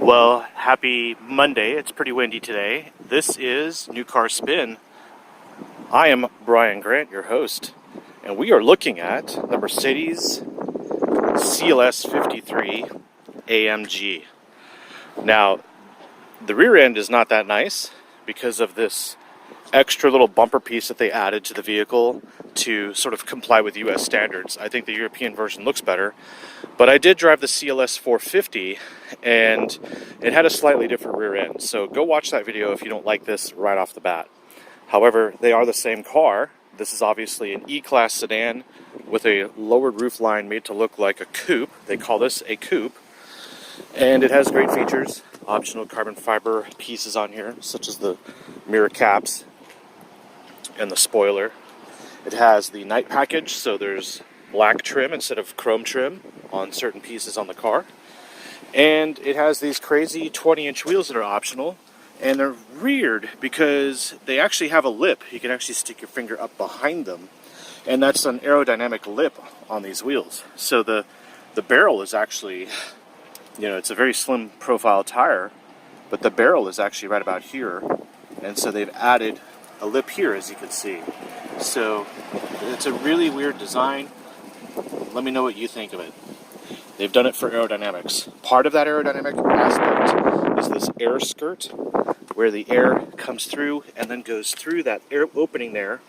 Well, happy Monday. It's pretty windy today. This is New Car Spin. I am Brian Grant, your host, and we are looking at the Mercedes CLS53 AMG. Now, the rear end is not that nice because of this extra little bumper piece that they added to the vehicle to sort of comply with US standards. I think the European version looks better, but I did drive the CLS 450 and it had a slightly different rear end. So go watch that video if you don't like this right off the bat. However, they are the same car. This is obviously an E-Class sedan with a lowered roofline made to look like a coupe. They call this a coupe. And it has great features, optional carbon fiber pieces on here, such as the mirror caps and the spoiler. It has the night package, so there's black trim instead of chrome trim on certain pieces on the car. And it has these crazy 20-inch wheels that are optional, and they're reared because they actually have a lip. You can actually stick your finger up behind them, and that's an aerodynamic lip on these wheels. So the barrel is actually, it's a very slim profile tire, but the barrel is actually right about here, and so they've added a lip here, as you can see. So it's a really weird design. Let me know what you think of it. They've done it for aerodynamics. Part of that aerodynamic aspect is this air skirt, where the air comes through and then goes through that air opening there,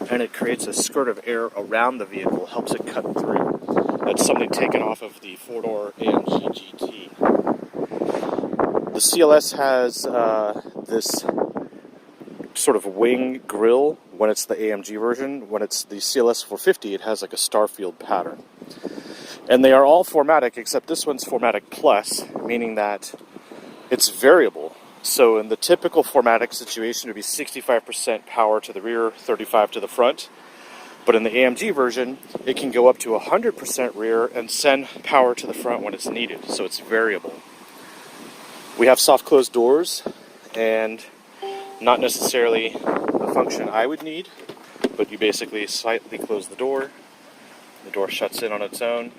and it creates a skirt of air around the vehicle, helps it cut through. That's something taken off of the four-door AMG GT. The CLS has this sort of wing grille when it's the AMG version. When it's the CLS 450, it has like a starfield pattern. And they are all 4Matic, except this one's 4Matic Plus, meaning that it's variable. So in the typical 4Matic situation, it would be 65% power to the rear, 35% to the front. But in the AMG version, it can go up to 100% rear and send power to the front when it's needed. So it's variable. We have soft closed doors, and not necessarily a function I would need, but you basically slightly close the door shuts in on its own,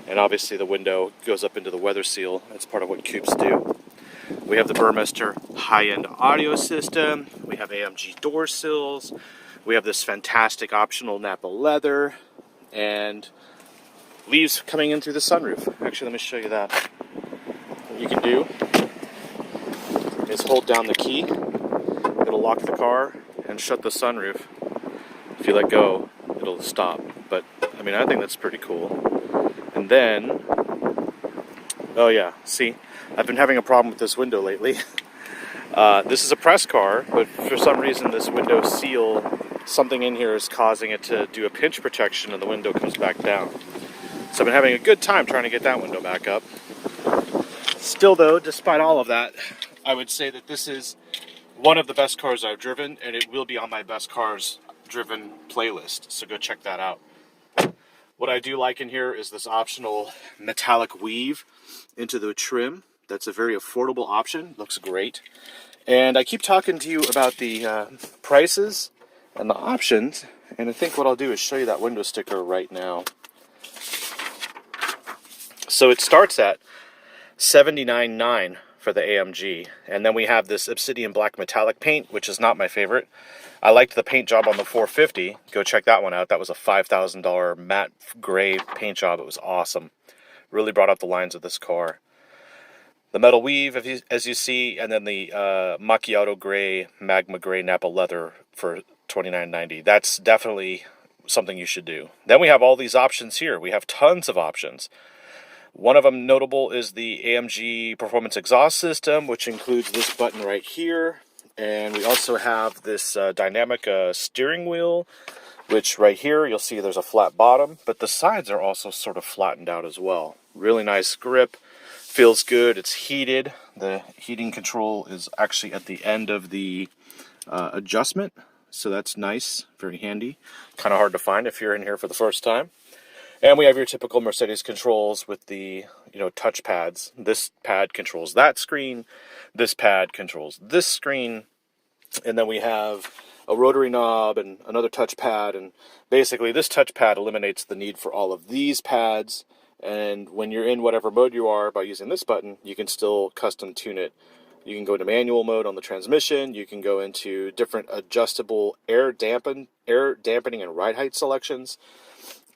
and obviously the window goes up into the weather seal. That's part of what coupes do. We have the Burmester high-end audio system, we have AMG door sills, we have this fantastic optional Napa leather, and leaves coming in through the sunroof. Actually, let me show you that. What you can do is hold down the key. It'll lock the car and shut the sunroof. If you let go, it'll stop. But, I think that's pretty cool. And then, oh yeah, see, I've been having a problem with this window lately. This is a press car, but for some reason this window seal, something in here is causing it to do a pinch protection and the window comes back down. So I've been having a good time trying to get that window back up. Still though, despite all of that, I would say that this is one of the best cars I've driven, and it will be on my best cars driven playlist, so go check that out. What I do like in here is this optional metallic weave into the trim. That's a very affordable option, looks great. And I keep talking to you about the prices and the options, and I think what I'll do is show you that window sticker right now. So it starts at $79.9 for the AMG, and then we have this obsidian black metallic paint, which is not my favorite. I liked the paint job on the 450. Go check that one out. That was a $5,000 matte gray paint job. It was awesome. Really brought out the lines of this car. The metal weave, as you see, and then the macchiato gray, magma gray Napa leather for $29.90. That's definitely something you should do. Then we have all these options here. We have tons of options. One of them notable is the AMG Performance Exhaust System, which includes this button right here. And we also have this dynamic steering wheel, which right here you'll see there's a flat bottom, but the sides are also sort of flattened out as well. Really nice grip, feels good, it's heated. The heating control is actually at the end of the adjustment, so that's nice, very handy. Kind of hard to find if you're in here for the first time. And we have your typical Mercedes controls with the, touch pads. This pad controls that screen. This pad controls this screen. And then we have a rotary knob and another touch pad. And basically this touch pad eliminates the need for all of these pads And when you're in whatever mode you are by using this button, you can still custom tune it. You can go to manual mode on the transmission. You can go into different adjustable air dampening and ride height selections,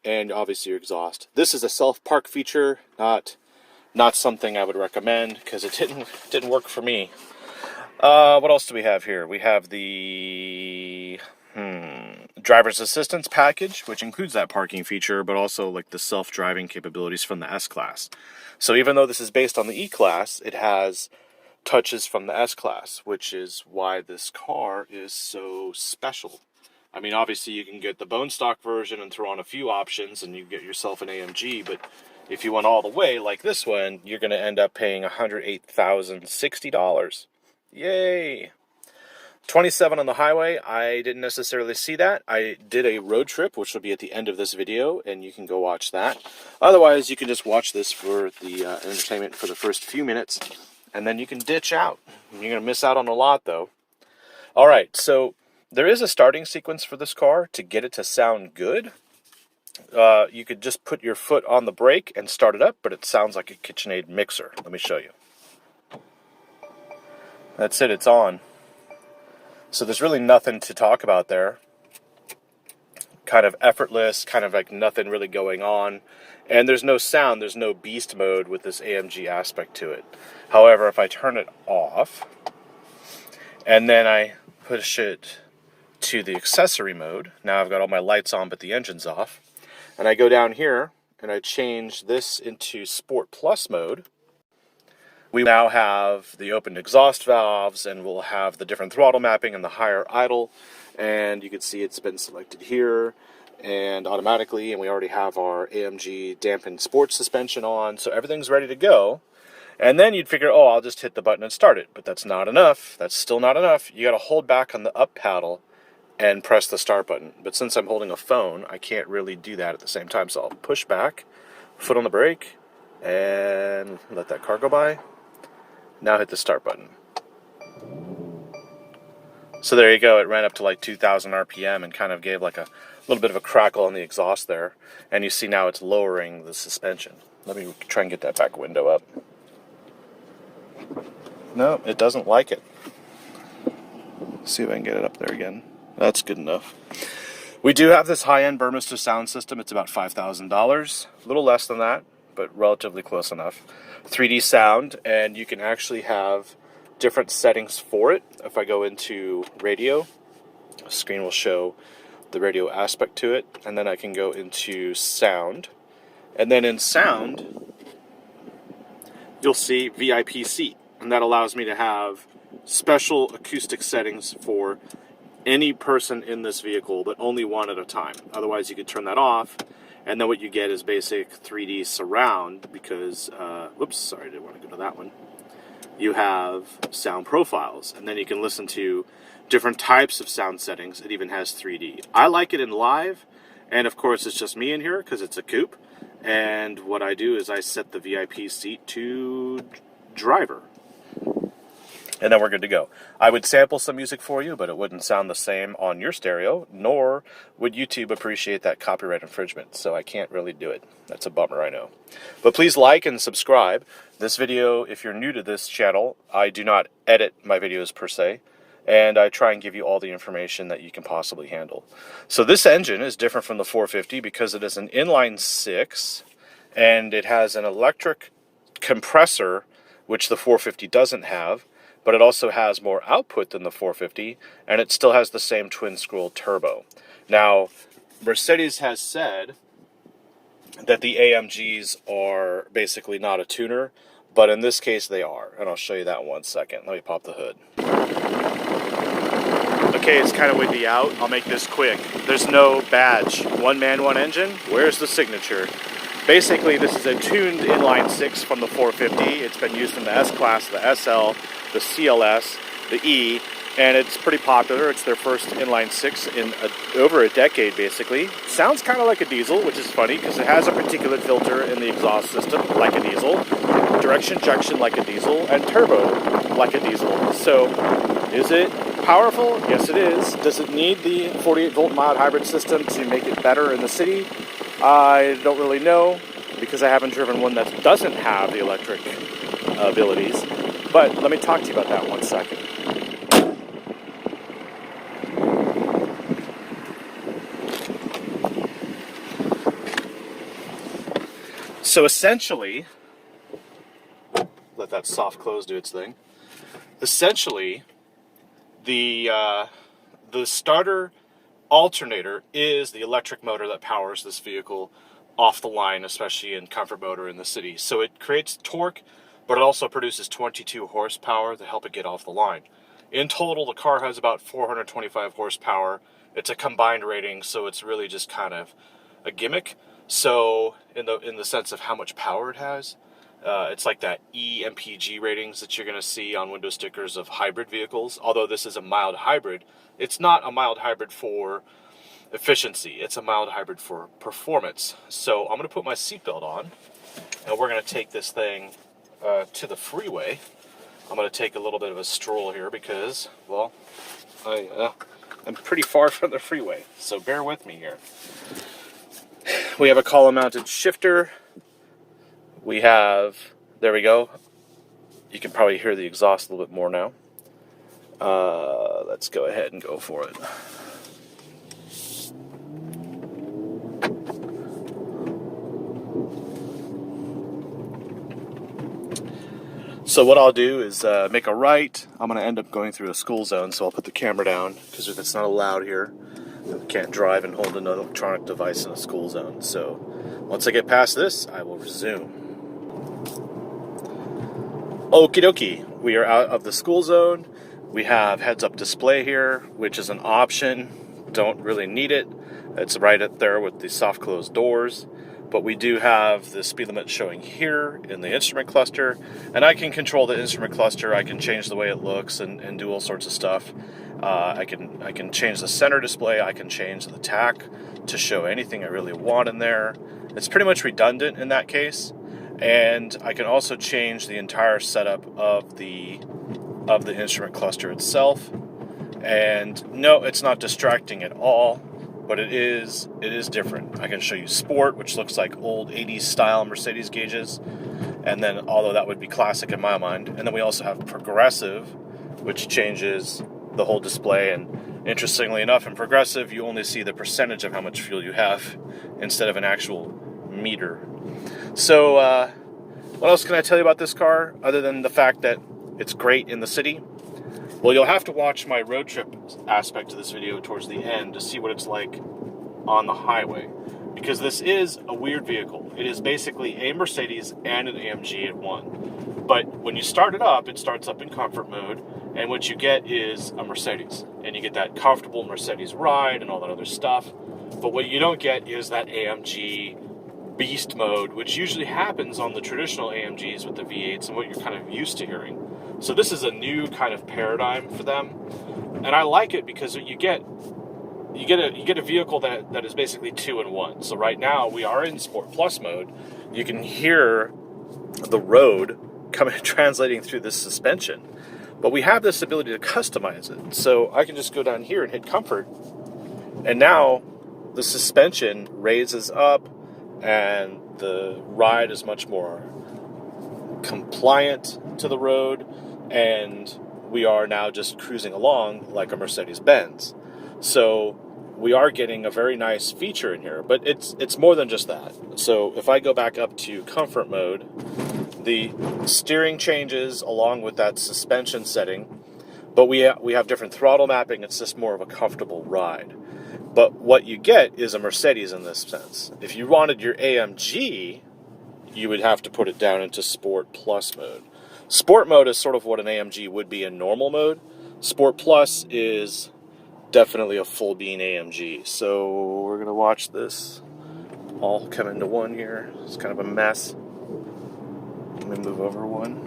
and obviously your exhaust. This is a self-park feature, not something I would recommend because it didn't work for me. What else do we have here? We have the driver's assistance package, which includes that parking feature, but also like the self-driving capabilities from the S-Class. So even though this is based on the E-Class, it has touches from the S-Class, which is why this car is so special. I mean, obviously you can get the bone stock version and throw on a few options and you get yourself an AMG, but if you went all the way like this one, you're going to end up paying $108,060. Yay! 27 on the highway. I didn't necessarily see that. I did a road trip, which will be at the end of this video, and you can go watch that. Otherwise, you can just watch this for the entertainment for the first few minutes, and then you can ditch out. You're going to miss out on a lot, though. All right, so there is a starting sequence for this car to get it to sound good. You could just put your foot on the brake and start it up, but it sounds like a KitchenAid mixer. Let me show you. That's it, it's on. So there's really nothing to talk about there. Kind of effortless, kind of like nothing really going on. And there's no sound, there's no beast mode with this AMG aspect to it. However, if I turn it off, and then I push it to the accessory mode, now I've got all my lights on but the engine's off, and I go down here and I change this into Sport Plus mode, we now have the open exhaust valves, and we'll have the different throttle mapping and the higher idle, and you can see it's been selected here and automatically, and we already have our AMG dampened sports suspension on, so everything's ready to go. And then you'd figure, oh, I'll just hit the button and start it, but that's not enough. That's still not enough. You got to hold back on the up paddle and press the start button. But since I'm holding a phone, I can't really do that at the same time, so I'll push back, foot on the brake, and let that car go by. Now hit the start button. So there you go, it ran up to like 2,000 RPM and kind of gave like a little bit of a crackle on the exhaust there. And you see now it's lowering the suspension. Let me try and get that back window up. No, it doesn't like it. See if I can get it up there again. That's good enough. We do have this high-end Burmester sound system. It's about $5,000. A little less than that, but relatively close enough. 3D sound, and you can actually have different settings for it. If I go into radio, the screen will show the radio aspect to it, and then I can go into sound, and then in sound you'll see VIP seat, and that allows me to have special acoustic settings for any person in this vehicle, but only one at a time. Otherwise you could turn that off, and then what you get is basic 3D surround, because, whoops, sorry, I didn't want to go to that one. You have sound profiles, and then you can listen to different types of sound settings. It even has 3D. I like it in live, and of course it's just me in here because it's a coupe, and what I do is I set the VIP seat to driver. And then we're good to go. I would sample some music for you, but it wouldn't sound the same on your stereo, nor would YouTube appreciate that copyright infringement, so I can't really do it. That's a bummer, I know. But please like and subscribe. This video, if you're new to this channel, I do not edit my videos per se, and I try and give you all the information that you can possibly handle. So this engine is different from the 450 because it is an inline 6, and it has an electric compressor, which the 450 doesn't have, but it also has more output than the 450, and it still has the same twin-scroll turbo. Now, Mercedes has said that the AMGs are basically not a tuner, but in this case they are, and I'll show you that in 1 second. Let me pop the hood. Okay, it's kind of windy out. I'll make this quick. There's no badge. One man, one engine. Where's the signature? Basically, this is a tuned inline 6 from the 450. It's been used in the S-Class, the SL, the CLS, the E, and it's pretty popular. It's their first inline 6 in over a decade, basically. Sounds kind of like a diesel, which is funny because it has a particulate filter in the exhaust system, like a diesel, direct injection like a diesel, and turbo like a diesel. So, is it powerful? Yes, it is. Does it need the 48-volt mild hybrid system to make it better in the city? I don't really know. because I haven't driven one that doesn't have the electric abilities. But let me talk to you about that 1 second. So essentially, let that soft close do its thing. Essentially, the starter alternator is the electric motor that powers this vehicle off the line, especially in comfort mode or in the city. So it creates torque, but it also produces 22 horsepower to help it get off the line. In total, the car has about 425 horsepower. It's a combined rating, so it's really just kind of a gimmick. So in the sense of how much power it has, it's like that Mpg ratings that you're going to see on window stickers of hybrid vehicles. Although this is a mild hybrid, it's not a mild hybrid for efficiency. It's a mild hybrid for performance. So I'm going to put my seatbelt on, and we're going to take this thing to the freeway. I'm going to take a little bit of a stroll here because, well, I'm pretty far from the freeway, so bear with me here. We have a column-mounted shifter. We have, there we go. You can probably hear the exhaust a little bit more now. Let's go ahead and go for it. So what I'll do is make a right. I'm going to end up going through a school zone, so I'll put the camera down because it's not allowed here. I can't drive and hold an electronic device in a school zone. So once I get past this, I will resume. Okie dokie, we are out of the school zone. We have heads-up display here, which is an option. Don't really need it. It's right up there with the soft closed doors. But we do have the speed limit showing here in the instrument cluster, and I can control the instrument cluster. I can change the way it looks and do all sorts of stuff. I can change the center display. I can change the tack to show anything I really want in there. It's pretty much redundant in that case, and I can also change the entire setup of the instrument cluster itself. And no, it's not distracting at all, but it is different. I can show you Sport, which looks like old 80s style Mercedes gauges, and then, although that would be classic in my mind, and then we also have Progressive, which changes the whole display. And interestingly enough, in Progressive, you only see the percentage of how much fuel you have instead of an actual meter. So what else can I tell you about this car other than the fact that it's great in the city? Well, you'll have to watch my road trip aspect of this video towards the end to see what it's like on the highway, because this is a weird vehicle. It is basically a Mercedes and an AMG in one. But when you start it up, it starts up in comfort mode, and what you get is a Mercedes. And you get that comfortable Mercedes ride and all that other stuff. But what you don't get is that AMG beast mode, which usually happens on the traditional AMGs with the V8s and what you're kind of used to hearing. So this is a new kind of paradigm for them, and I like it because you get a vehicle that is basically 2-in-1. So right now we are in Sport Plus mode. You can hear the road translating through this suspension, but we have this ability to customize it. So I can just go down here and hit Comfort, and now the suspension raises up, and the ride is much more compliant to the road, and we are now just cruising along like a Mercedes-Benz. So we are getting a very nice feature in here, but it's more than just that. So if I go back up to comfort mode, the steering changes along with that suspension setting, but we have different throttle mapping. It's just more of a comfortable ride. But what you get is a Mercedes in this sense. If you wanted your AMG, you would have to put it down into Sport Plus mode. Sport mode is sort of what an AMG would be in normal mode. Sport Plus is definitely a full bean AMG. So we're going to watch this all come into one here. It's kind of a mess. Let me move over one.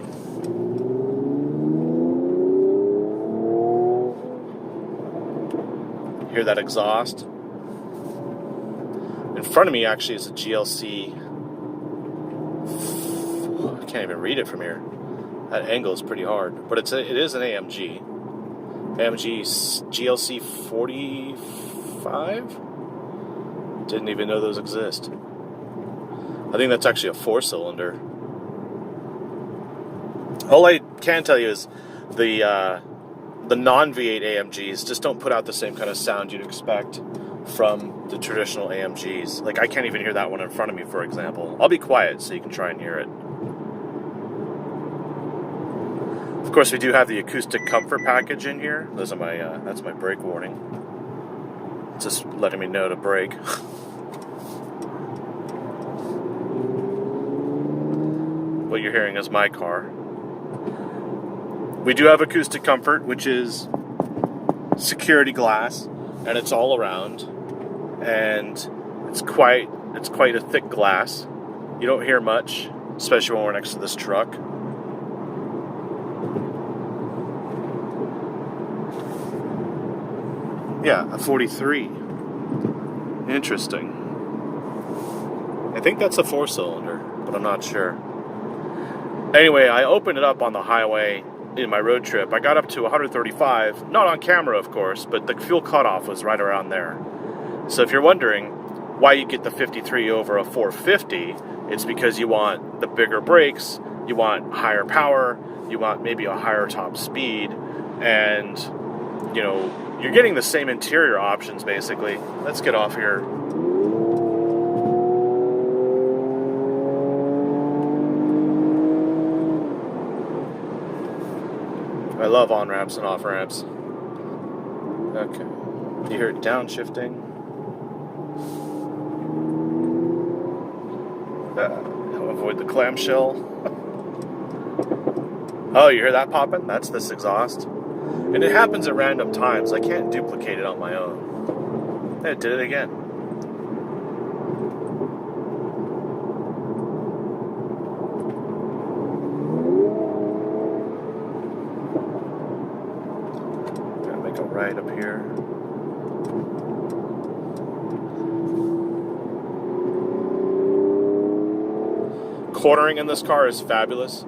Hear that exhaust? In front of me actually is a GLC. I can't even read it from here. That angle is pretty hard, but it is an AMG. AMG GLC 45? Didn't even know those exist. I think that's actually a 4-cylinder. All I can tell you is the non-V8 AMGs just don't put out the same kind of sound you'd expect from the traditional AMGs. Like, I can't even hear that one in front of me, for example. I'll be quiet so you can try and hear it. Of course, we do have the Acoustic Comfort package in here. Those are my that's my brake warning. It's just letting me know to brake. What you're hearing is my car. We do have Acoustic Comfort, which is security glass, and it's all around, and it's quite a thick glass. You don't hear much, especially when we're next to this truck. Yeah, a 43. Interesting. I think that's a 4-cylinder, but I'm not sure. Anyway, I opened it up on the highway in my road trip. I got up to 135, not on camera, of course, but the fuel cutoff was right around there. So if you're wondering why you get the 53 over a 450, it's because you want the bigger brakes, you want higher power, you want maybe a higher top speed, and, you know, you're getting the same interior options, basically. Let's get off here. I love on-ramps and off-ramps. Okay. You hear it downshifting. Avoid the clamshell. Oh, you hear that popping? That's this exhaust. And it happens at random times. I can't duplicate it on my own. It did it again. Gotta make a right up here. Cornering in this car is fabulous.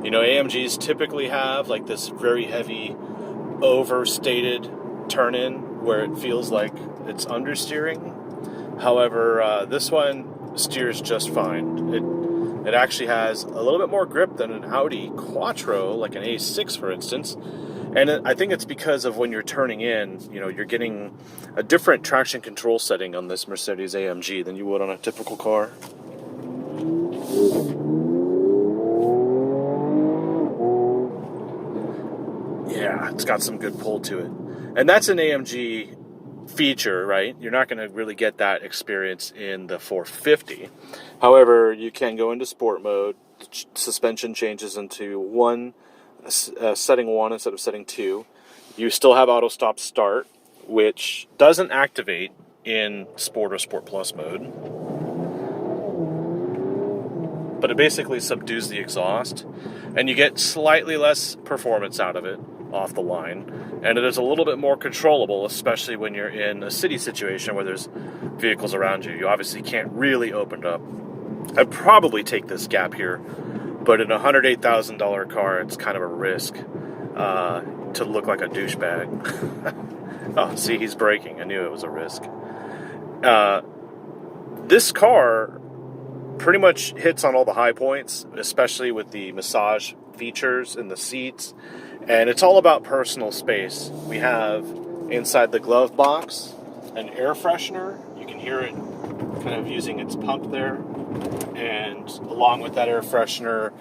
You know, AMGs typically have like this very heavy, overstated turn-in where it feels like it's understeering. However, this one steers just fine. It actually has a little bit more grip than an Audi Quattro, like an A6 for instance. And I think it's because of when you're turning in, you know, you're getting a different traction control setting on this Mercedes AMG than you would on a typical car. Yeah, it's got some good pull to it. And that's an AMG feature, right? You're not going to really get that experience in the 450. However, you can go into sport mode. Suspension changes into setting 1 instead of setting 2. You still have auto stop start, which doesn't activate in Sport or Sport Plus mode. But it basically subdues the exhaust, and you get slightly less performance out of it off the line, and it is a little bit more controllable, especially when you're in a city situation where there's vehicles around you. You obviously can't really open it up. I'd probably take this gap here, but in a $108,000 car, it's kind of a risk to look like a douchebag. Oh, see, he's braking. I knew it was a risk. This car pretty much hits on all the high points, especially with the massage features in the seats, and it's all about personal space. We have inside the glove box an air freshener. You can hear it kind of using its pump there, and along with that air freshener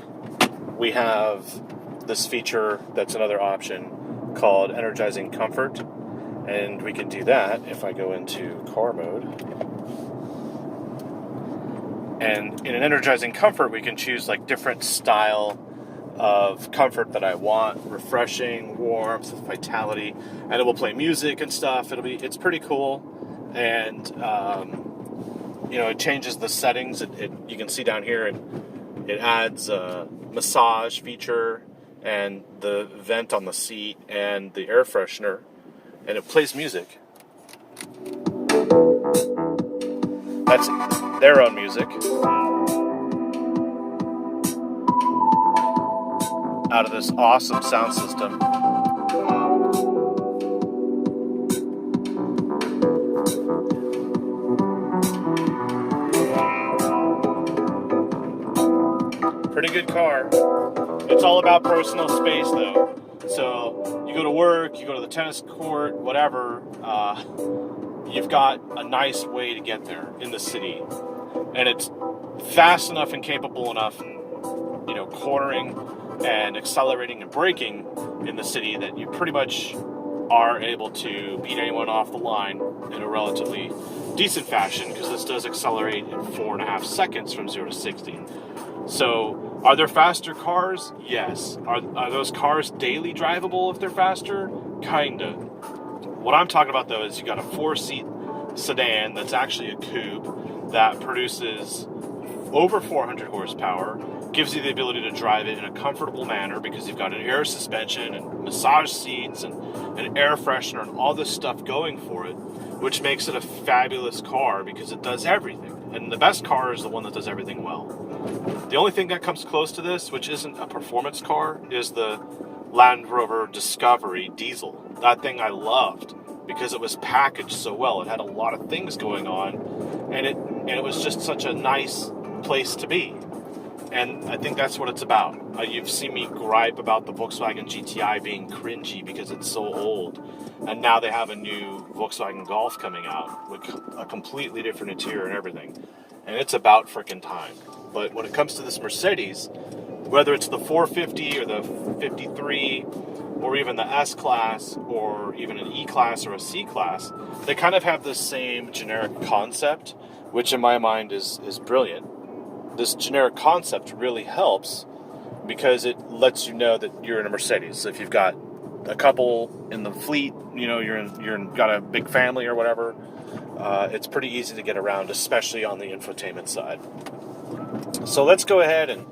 we have this feature that's another option called Energizing Comfort, and we can do that if I go into car mode. And in an Energizing Comfort, we can choose like different style of comfort that I want: refreshing, warmth, vitality, and it will play music and stuff. It's pretty cool, and you know, it changes the settings. You can see down here, it adds a massage feature and the vent on the seat and the air freshener, and it plays music. That's their own music out of this awesome sound system. Pretty good car. It's all about personal space, though. So you go to work, you go to the tennis court, whatever. You've got a nice way to get there in the city, and it's fast enough and capable enough, you know, cornering and accelerating and braking in the city that you pretty much are able to beat anyone off the line in a relatively decent fashion, because this does accelerate in 4.5 seconds from 0 to 60. So, are there faster cars? Yes. Are those cars daily drivable if they're faster? Kinda. What I'm talking about, though, is you got a 4-seat sedan that's actually a coupe that produces over 400 horsepower, gives you the ability to drive it in a comfortable manner because you've got an air suspension and massage seats and an air freshener and all this stuff going for it, which makes it a fabulous car because it does everything. And the best car is the one that does everything well. The only thing that comes close to this, which isn't a performance car, is the Land Rover Discovery diesel. That thing I loved because it was packaged so well. It had a lot of things going on, and it was just such a nice place to be. And I think that's what it's about. You've seen me gripe about the Volkswagen GTI being cringy because it's so old. And now they have a new Volkswagen Golf coming out with a completely different interior and everything. And it's about frickin' time. But when it comes to this Mercedes, whether it's the 450 or the 53 or even the S-Class or even an E-Class or a C-Class, they kind of have the same generic concept, which in my mind is brilliant. This generic concept really helps because it lets you know that you're in a Mercedes. So if you've got a couple in the fleet, you know, got a big family or whatever, it's pretty easy to get around, especially on the infotainment side. So let's go ahead and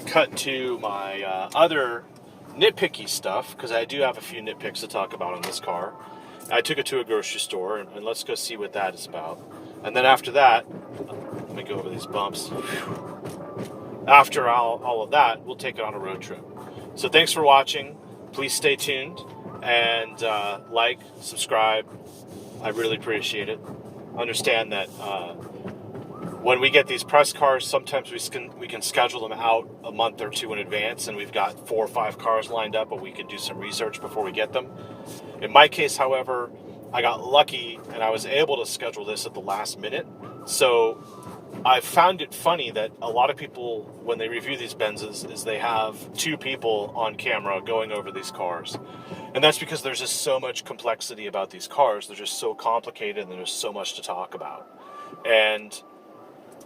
cut to my other nitpicky stuff, because I do have a few nitpicks to talk about on this car. I took it to a grocery store, and let's go see what that is about. And then after that, let me go over these bumps. After all of that, we'll take it on a road trip. So thanks for watching. Please stay tuned and like, subscribe. I really appreciate it. Understand that when we get these press cars, sometimes we can schedule them out a month or two in advance, and we've got 4 or 5 cars lined up, but we can do some research before we get them. In my case, however, I got lucky and I was able to schedule this at the last minute. So I found it funny that a lot of people, when they review these Benzes, is they have 2 people on camera going over these cars. And that's because there's just so much complexity about these cars. They're just so complicated and there's so much to talk about. And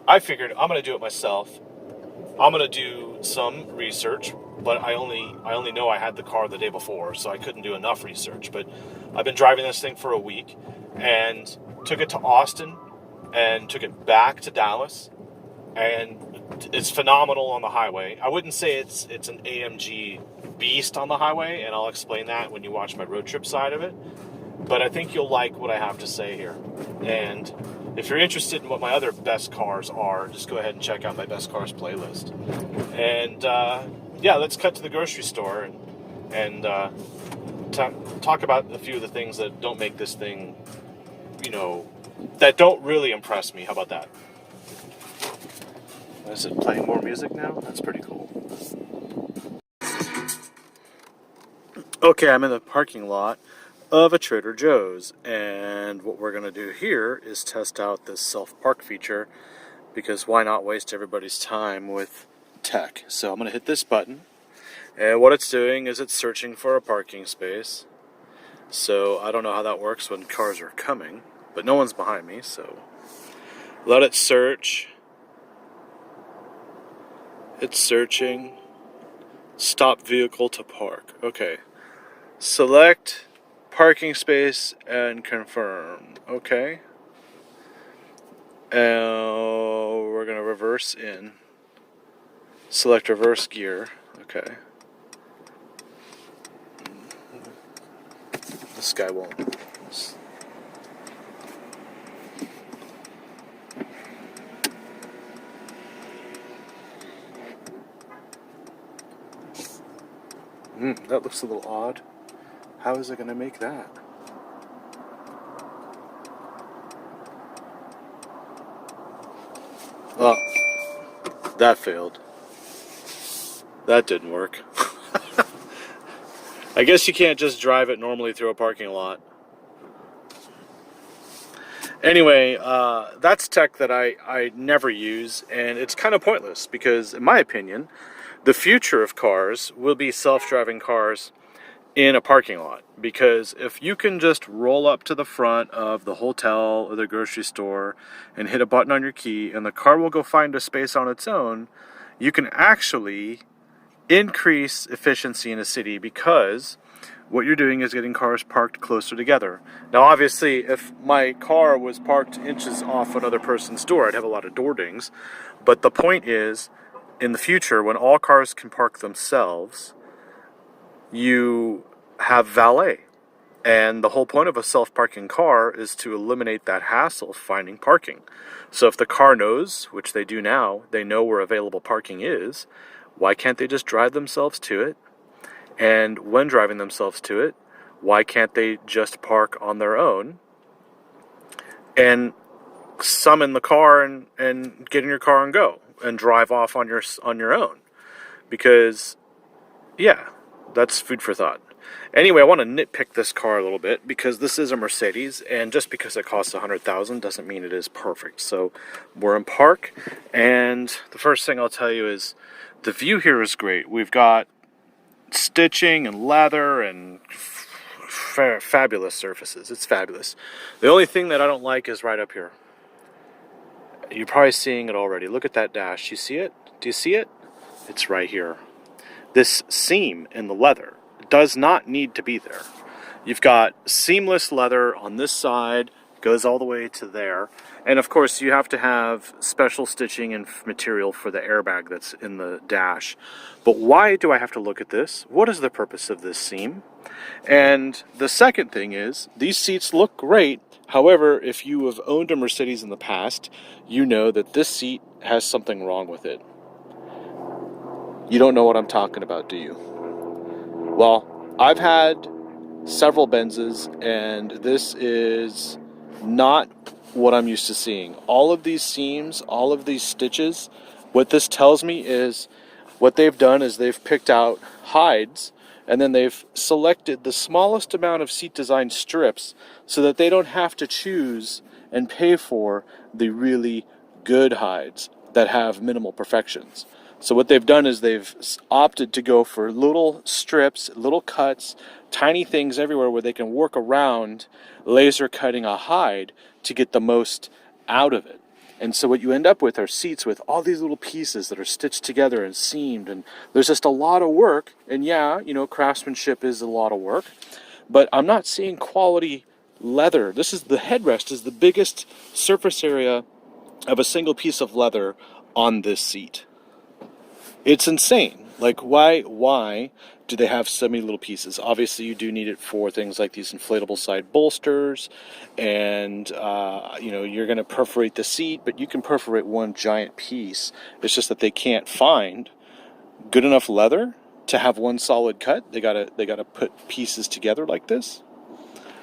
I figured I'm going to do it myself. I'm going to do some research, but I only know I had the car the day before, so I couldn't do enough research. But I've been driving this thing for a week and took it to Austin and took it back to Dallas, and it's phenomenal on the highway. I wouldn't say it's an AMG beast on the highway, and I'll explain that when you watch my road trip side of it. But I think you'll like what I have to say here. And if you're interested in what my other best cars are, just go ahead and check out my best cars playlist. And yeah, let's cut to the grocery store and talk about a few of the things that don't make this thing, you know, that don't really impress me. How about that? Is it playing more music now? That's pretty cool. Okay, I'm in the parking lot of a Trader Joe's, and what we're going to do here is test out this self-park feature, because why not waste everybody's time with tech? So I'm going to hit this button, and what it's doing is it's searching for a parking space. So I don't know how that works when cars are coming, but no one's behind me, so let it search. It's searching. Stop vehicle to park. Okay. Select parking space and confirm. Okay. We're going to reverse in. Select reverse gear. Okay. This guy won't. That looks a little odd. How is it going to make that? Oh, that failed. That didn't work. I guess you can't just drive it normally through a parking lot. Anyway, that's tech that I never use, and it's kind of pointless because, in my opinion, the future of cars will be self-driving cars in a parking lot. Because if you can just roll up to the front of the hotel or the grocery store and hit a button on your key and the car will go find a space on its own, you can actually increase efficiency in a city because what you're doing is getting cars parked closer together. Now, obviously, if my car was parked inches off another person's door, I'd have a lot of door dings. But the point is, in the future, when all cars can park themselves, you have valet. And the whole point of a self-parking car is to eliminate that hassle of finding parking. So if the car knows, which they do now, they know where available parking is, why can't they just drive themselves to it? And when driving themselves to it, why can't they just park on their own and summon the car and get in your car and go and drive off on your own? Because, yeah, that's food for thought. Anyway, I want to nitpick this car a little bit because this is a Mercedes, and just because it costs $100,000 doesn't mean it is perfect. So we're in park, and the first thing I'll tell you is the view here is great. We've got stitching and leather and fabulous surfaces. It's fabulous. The only thing that I don't like is right up here. You're probably seeing it already. Look at that dash. You see it? Do you see it? It's right here. This seam in the leather does not need to be there. You've got seamless leather on this side, goes all the way to there. And of course, you have to have special stitching and material for the airbag that's in the dash. But why do I have to look at this? What is the purpose of this seam? And the second thing is, these seats look great. However, if you have owned a Mercedes in the past, you know that this seat has something wrong with it. You don't know what I'm talking about, do you? Well, I've had several Benzes, and this is not what I'm used to seeing. All of these seams, all of these stitches, what this tells me is what they've done is they've picked out hides, and then they've selected the smallest amount of seat design strips so that they don't have to choose and pay for the really good hides that have minimal perfections. So what they've done is they've opted to go for little strips, little cuts, tiny things everywhere where they can work around laser cutting a hide to get the most out of it. And so what you end up with are seats with all these little pieces that are stitched together and seamed, and there's just a lot of work. And yeah, you know, craftsmanship is a lot of work, but I'm not seeing quality leather. This is the headrest is the biggest surface area of a single piece of leather on this seat. It's insane. Like, why do they have so many little pieces? Obviously, you do need it for things like these inflatable side bolsters, and you know, you're going to perforate the seat, but you can perforate one giant piece. It's just that they can't find good enough leather to have one solid cut. They gotta put pieces together like this.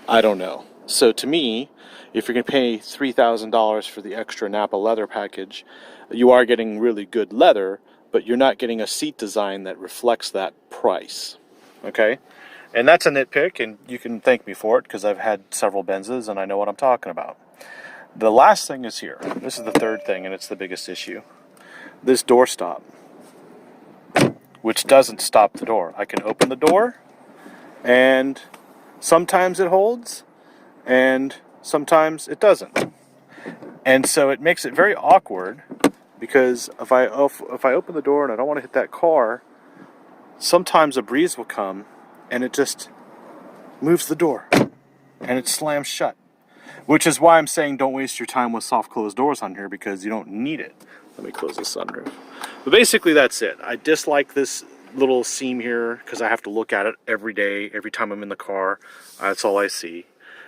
I don't know. So to me, if you're going to pay $3,000 for the extra Napa leather package, you are getting really good leather, but you're not getting a seat design that reflects that price. Okay? And that's a nitpick, and you can thank me for it because I've had several Benzes and I know what I'm talking about. The last thing is here. This is the third thing, and it's the biggest issue. This door stop, which doesn't stop the door. I can open the door, and sometimes it holds, and sometimes it doesn't. And so it makes it very awkward. Because if I open the door and I don't want to hit that car, sometimes a breeze will come and it just moves the door and it slams shut. Which is why I'm saying don't waste your time with soft closed doors on here because you don't need it. Let me close the sunroof. But basically that's it. I dislike this little seam here because I have to look at it every day, every time I'm in the car. That's all I see.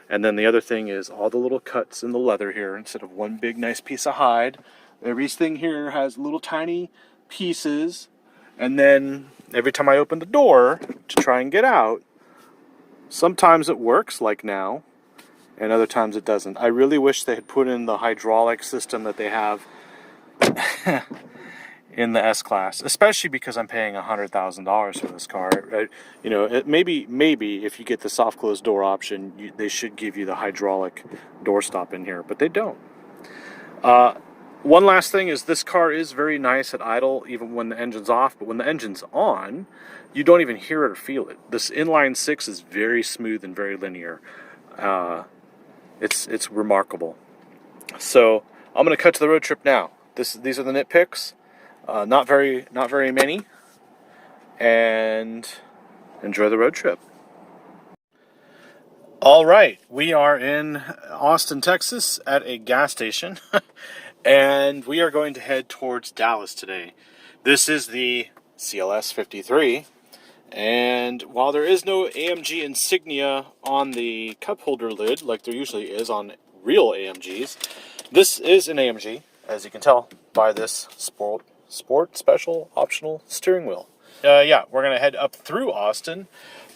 And then the other thing is all the little cuts in the leather here instead of one big nice piece of hide. Everything here has little tiny pieces, and then every time I open the door to try and get out, sometimes it works, like now, and other times it doesn't. I really wish they had put in the hydraulic system that they have in the S-Class, especially because I'm paying $100,000 for this car. You know, maybe if you get the soft close door option, they should give you the hydraulic door stop in here, but they don't. One last thing is this car is very nice at idle, even when the engine's off, but when the engine's on, you don't even hear it or feel it. This inline 6 is very smooth and very linear. It's remarkable. So I'm going to cut to the road trip now. These are the nitpicks. Not very many. And enjoy the road trip. All right, we are in Austin, Texas at a gas station. And we are going to head towards Dallas today. This is the CLS53. And while there is no AMG insignia on the cup holder lid, like there usually is on real AMGs, this is an AMG, as you can tell by this sport special optional steering wheel. Yeah, we're going to head up through Austin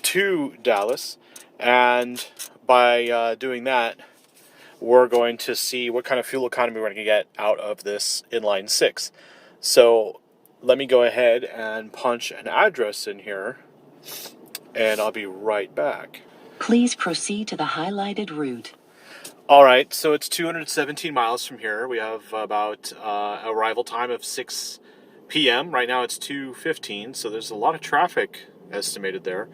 to Dallas, and by doing that, we're going to see what kind of fuel economy we're going to get out of this inline 6. So let me go ahead and punch an address in here, and I'll be right back. Please proceed to the highlighted route. All right, so it's 217 miles from here. We have about arrival time of 6 p.m. Right now it's 2:15, so there's a lot of traffic estimated there.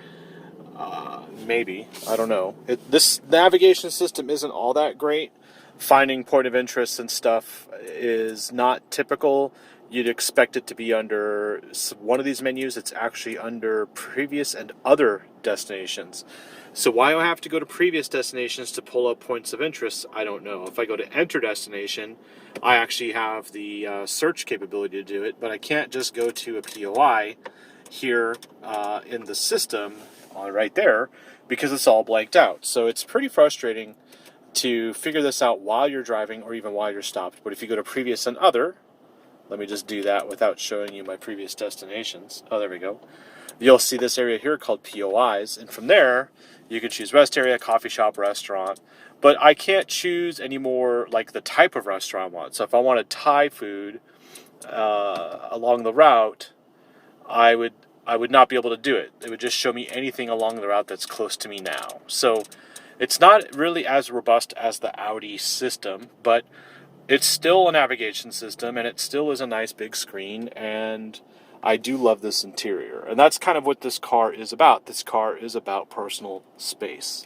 Maybe, I don't know. This navigation system isn't all that great. Finding point of interest and stuff is not typical. You'd expect it to be under one of these menus. It's actually under previous and other destinations. So why I have to go to previous destinations to pull up points of interest, I don't know. If I go to enter destination, I actually have the search capability to do it, but I can't just go to a POI here in the system right there, because it's all blanked out. So it's pretty frustrating to figure this out while you're driving or even while you're stopped. But if you go to previous and other, let me just do that without showing you my previous destinations. Oh, there we go. You'll see this area here called POIs, and from there you can choose rest area, coffee shop, restaurant. But I can't choose anymore like the type of restaurant I want. So if I wanted Thai food along the route, I would not be able to do it. It would just show me anything along the route that's close to me now. So it's not really as robust as the Audi system, but it's still a navigation system, and it still is a nice big screen, and I do love this interior. And that's kind of what this car is about. This car is about personal space.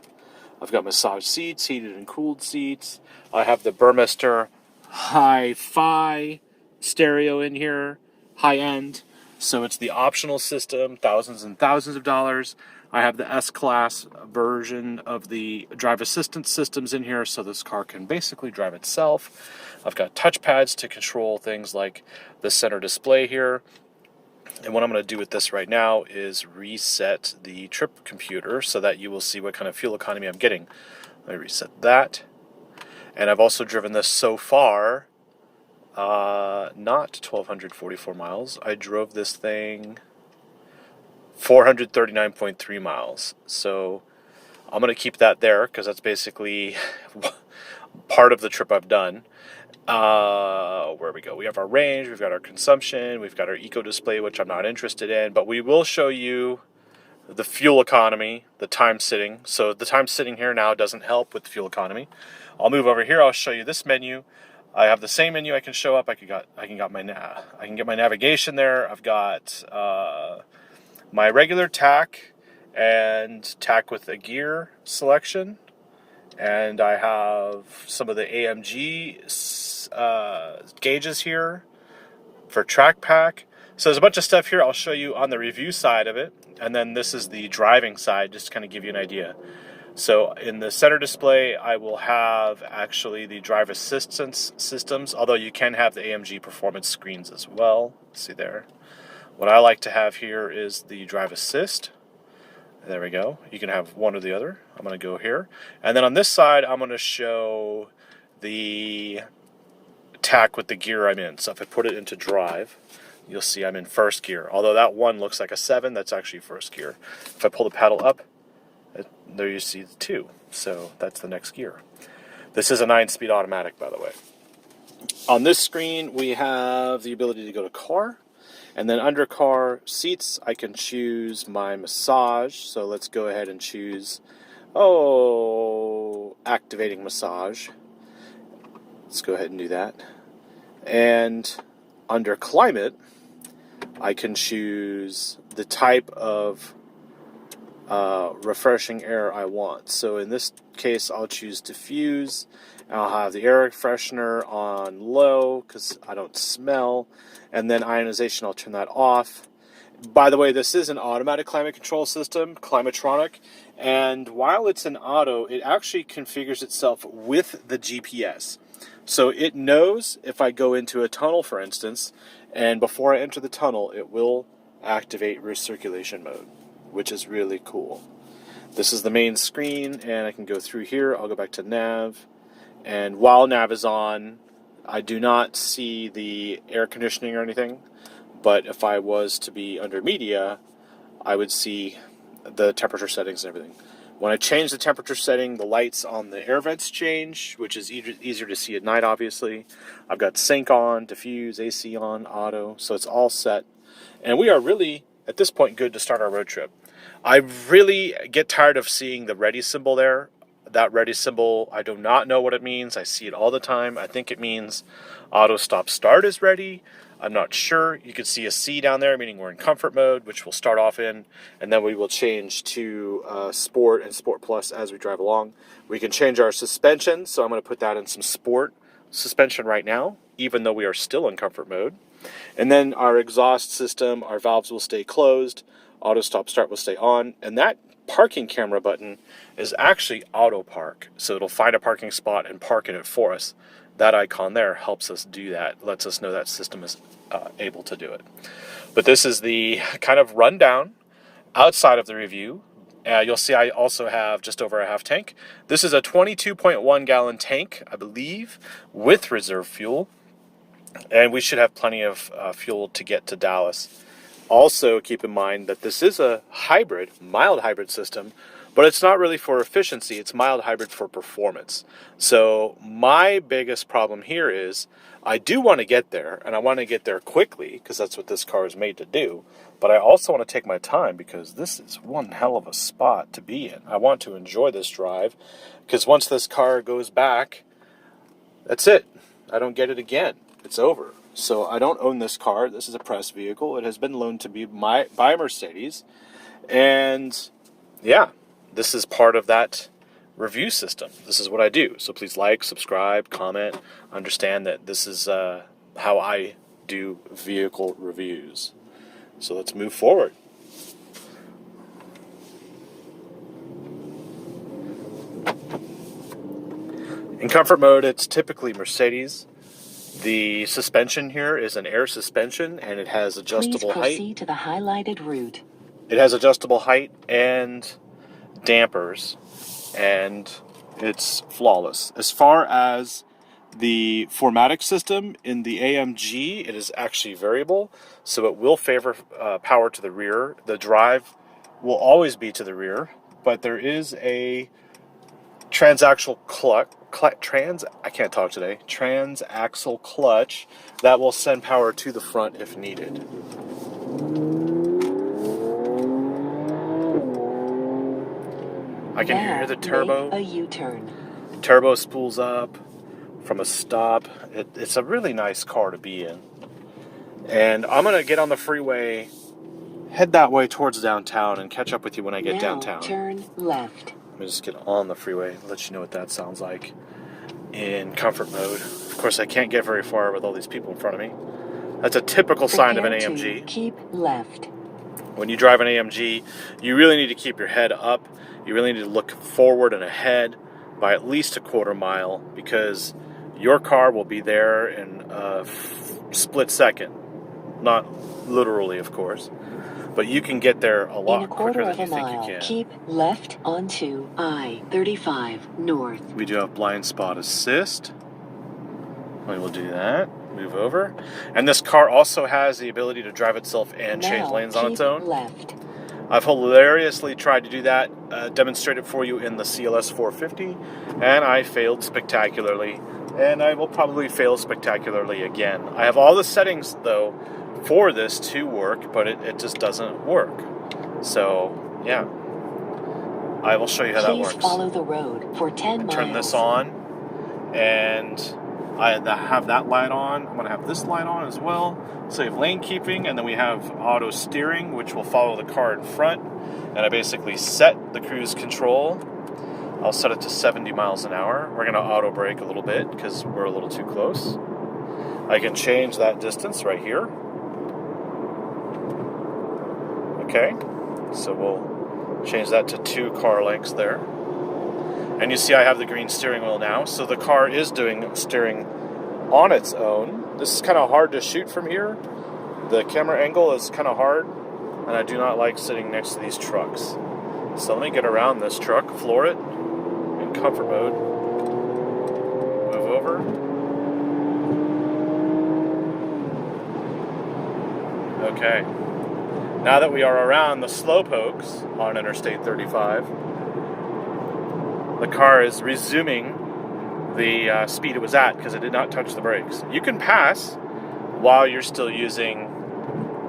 I've got massage seats, heated and cooled seats. I have the Burmester Hi-Fi stereo in here, high-end. So it's the optional system, thousands and thousands of dollars. I have the S-Class version of the drive assistance systems in here, so this car can basically drive itself. I've got touchpads to control things like the center display here. And what I'm going to do with this right now is reset the trip computer so that you will see what kind of fuel economy I'm getting. Let me reset that. And I've also driven this so far not 1,244 miles. I drove this thing 439.3 miles. So I'm going to keep that there because that's basically part of the trip I've done. Where we go? We have our range, we've got our consumption, we've got our eco display, which I'm not interested in, but we will show you the fuel economy, the time sitting. So the time sitting here now doesn't help with the fuel economy. I'll move over here. I'll show you this menu. I have the same menu I can show up. I can get my navigation there. I've got my regular tack and tack with a gear selection, and I have some of the AMG gauges here for track pack. So there's a bunch of stuff here I'll show you on the review side of it, and then this is the driving side, just to kind of give you an idea. So in the center display, I will have actually the drive assistance systems, although you can have the AMG performance screens as well. See there. What I like to have here is the drive assist. There we go. You can have one or the other. I'm going to go here. And then on this side, I'm going to show the tack with the gear I'm in. So if I put it into drive, you'll see I'm in first gear. Although that one looks like a 7, that's actually first gear. If I pull the pedal up, there you see the 2. So that's the next gear. This is a 9-speed automatic, by the way. On this screen, we have the ability to go to car. And then under car seats, I can choose my massage. So let's go ahead and choose, activating massage. Let's go ahead and do that. And under climate, I can choose the type of refreshing air I want. So in this case, I'll choose diffuse. And I'll have the air freshener on low because I don't smell. And then ionization, I'll turn that off. By the way, this is an automatic climate control system, Climatronic. And while it's an auto, it actually configures itself with the GPS. So it knows if I go into a tunnel, for instance, and before I enter the tunnel, it will activate recirculation mode, which is really cool. This is the main screen, and I can go through here. I'll go back to nav. And while nav is on, I do not see the air conditioning or anything. But if I was to be under media, I would see the temperature settings and everything. When I change the temperature setting, the lights on the air vents change, which is easier to see at night, obviously. I've got sync on, diffuse, AC on, auto, so it's all set. And we are really, at this point, good to start our road trip. I really get tired of seeing the ready symbol there. That ready symbol, I do not know what it means. I see it all the time. I think it means auto stop start is ready. I'm not sure. You can see a C down there, meaning we're in comfort mode, which we'll start off in, and then we will change to Sport and Sport Plus as we drive along. We can change our suspension, so I'm going to put that in some Sport suspension right now, even though we are still in comfort mode. And then our exhaust system, our valves will stay closed, auto stop start will stay on, and that parking camera button is actually auto park, so it'll find a parking spot and park in it for us. That icon there helps us do that, lets us know that system is able to do it. But this is the kind of rundown outside of the review. You'll see I also have just over a half tank. This is a 22.1 gallon tank, I believe, with reserve fuel. And we should have plenty of fuel to get to Dallas. Also, keep in mind that this is a hybrid, mild hybrid system, but it's not really for efficiency. It's mild hybrid for performance. So my biggest problem here is I do want to get there, and I want to get there quickly because that's what this car is made to do. But I also want to take my time because this is one hell of a spot to be in. I want to enjoy this drive because once this car goes back, that's it. I don't get it again. It's over. So I don't own this car. This is a press vehicle. It has been loaned to me by Mercedes. And yeah, this is part of that review system. This is what I do. So please like, subscribe, comment. Understand that this is how I do vehicle reviews. So let's move forward. In comfort mode, it's typically Mercedes. The suspension here is an air suspension, and it has adjustable height. Please proceed to the highlighted route. It has adjustable height and dampers, and it's flawless. As far as the 4Matic system in the AMG, it is actually variable, so it will favor power to the rear. The drive will always be to the rear, but there is a transaxle transaxle clutch that will send power to the front if needed. I can hear the turbo. Make a U-turn. Turbo spools up from a stop. It's a really nice car to be in. And I'm going to get on the freeway, head that way towards downtown, and catch up with you when I get downtown. Turn left. Let me just get on the freeway, let you know what that sounds like in comfort mode. Of course, I can't get very far with all these people in front of me. That's a typical sign of an AMG. Keep left. When you drive an AMG, you really need to keep your head up. You really need to look forward and ahead by at least a quarter mile because your car will be there in a split second. Not literally, of course. But you can get there a lot quicker than you think you can. Keep left onto I-35 North. We do have blind spot assist. We will do that. Move over. And this car also has the ability to drive itself and change lanes on its own. Left. I've hilariously tried to do that, demonstrate it for you in the CLS 450, and I failed spectacularly. And I will probably fail spectacularly again. I have all the settings, though, for this to work, but it just doesn't work. So, yeah. I will show you how that works. Please follow the road for 10 miles. Turn this on, and I have that light on. I'm going to have this light on as well. So you have lane keeping, and then we have auto steering, which will follow the car in front. And I basically set the cruise control. I'll set it to 70 miles an hour. We're going to auto brake a little bit because we're a little too close. I can change that distance right here. Okay, so we'll change that to 2 car lengths there. And you see I have the green steering wheel now, so the car is doing steering on its own. This is kind of hard to shoot from here. The camera angle is kind of hard, and I do not like sitting next to these trucks. So let me get around this truck, floor it, in comfort mode. Move over. Okay. Now that we are around the Slowpokes on Interstate 35, the car is resuming the speed it was at because it did not touch the brakes. You can pass while you're still using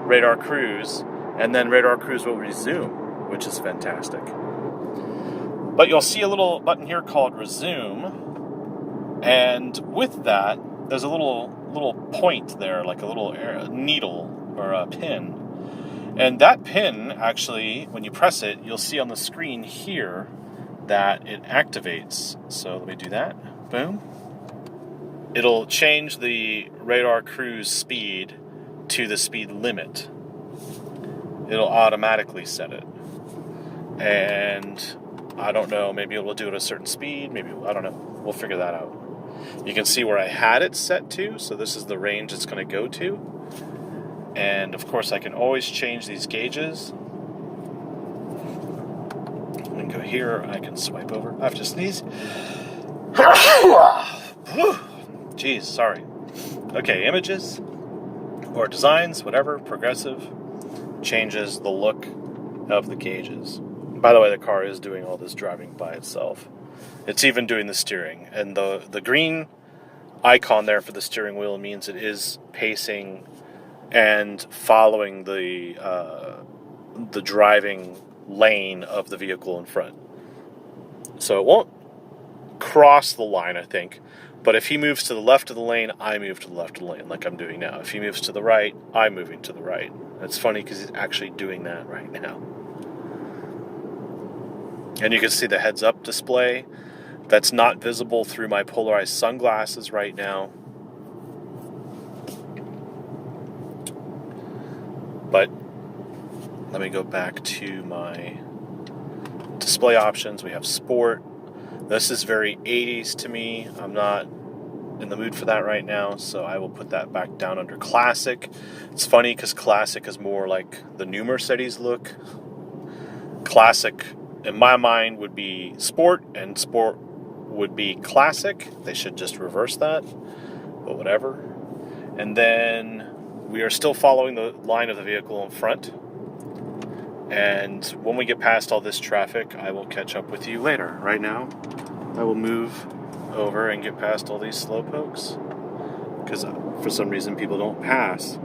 radar cruise, and then radar cruise will resume, which is fantastic. But you'll see a little button here called resume, and with that, there's a little point there, like a little needle or a pin. And that pin, actually, when you press it, you'll see on the screen here that it activates. So let me do that. Boom. It'll change the radar cruise speed to the speed limit. It'll automatically set it. And I don't know, maybe it will do it at a certain speed, maybe, I don't know. We'll figure that out. You can see where I had it set to, so this is the range it's going to go to. And of course I can always change these gauges. I can go here, I can swipe over. I have to sneeze. Jeez, sorry. Okay, images or designs, whatever, progressive, changes the look of the gauges. By the way, the car is doing all this driving by itself. It's even doing the steering. And the green icon there for the steering wheel means it is pacing and following the driving lane of the vehicle in front. So it won't cross the line, I think. But if he moves to the left of the lane, I move to the left of the lane, like I'm doing now. If he moves to the right, I'm moving to the right. It's funny because he's actually doing that right now. And you can see the heads-up display. That's not visible through my polarized sunglasses right now. But let me go back to my display options. We have sport. This is very 80s to me. I'm not in the mood for that right now, so I will put that back down under classic. It's funny because classic is more like the new Mercedes look. Classic, in my mind, would be sport, and sport would be classic. They should just reverse that, but whatever. And then we are still following the line of the vehicle in front. And when we get past all this traffic, I will catch up with you later. Right now, I will move over and get past all these slowpokes, because for some reason people don't pass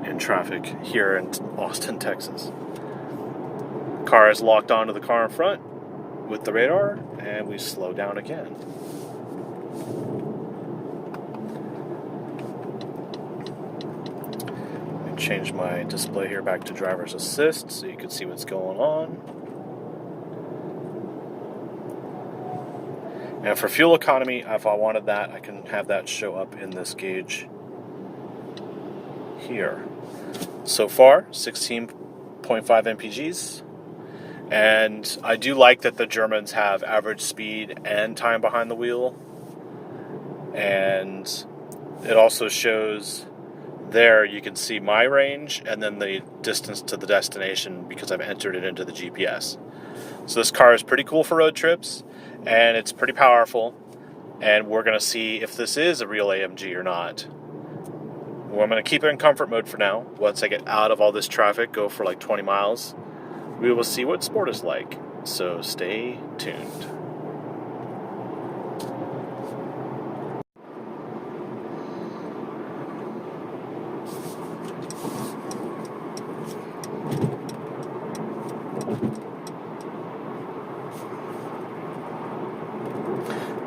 in traffic here in Austin, Texas. Car is locked onto the car in front with the radar, and we slow down again. Let me change my display here back to driver's assist so you can see what's going on. And for fuel economy, if I wanted that, I can have that show up in this gauge here. So far, 16.5 Mpgs. And I do like that the Germans have average speed and time behind the wheel. And it also shows there, you can see my range and then the distance to the destination because I've entered it into the GPS. So this car is pretty cool for road trips, and it's pretty powerful. And we're going to see if this is a real AMG or not. Well, I'm going to keep it in comfort mode for now. Once I get out of all this traffic, go for like 20 miles, we will see what sport is like. So stay tuned.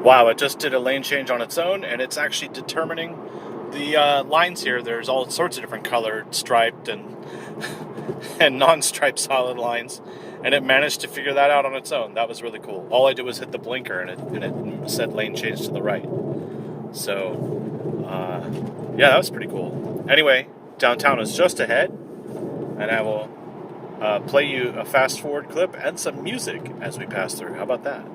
Wow, it just did a lane change on its own, and it's actually determining the lines here. There's all sorts of different colored, striped, and and non-striped solid lines, and it managed to figure that out on its own. That was really cool. All I did was hit the blinker, and it said lane change to the right. So, yeah, that was pretty cool. Anyway, downtown is just ahead, and I will play you a fast-forward clip and some music as we pass through. How about that?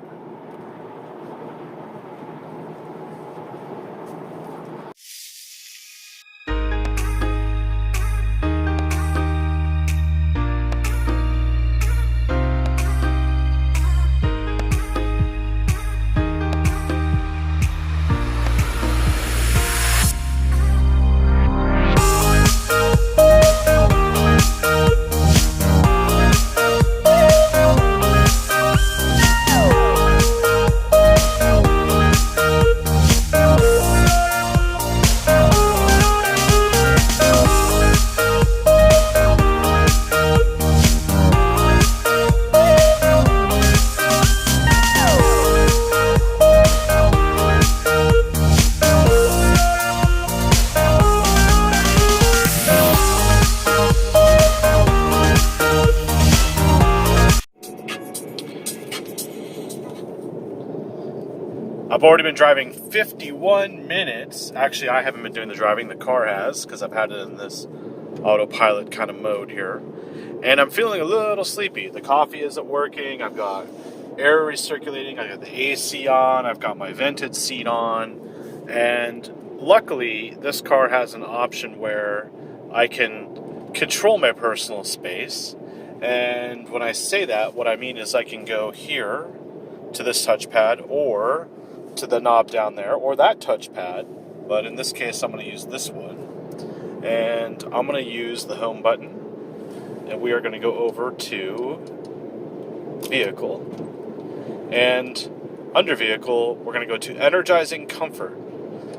I've already been driving 51 minutes. Actually, I haven't been doing the driving. The car has, because I've had it in this autopilot kind of mode here. And I'm feeling a little sleepy. The coffee isn't working. I've got air recirculating. I got the AC on. I've got my vented seat on. And luckily, this car has an option where I can control my personal space. And when I say that, what I mean is I can go here to this touchpad, or to the knob down there, or that touchpad, but in this case I'm going to use this one, and I'm going to use the home button, and we are going to go over to vehicle, and under vehicle we're going to go to Energizing Comfort,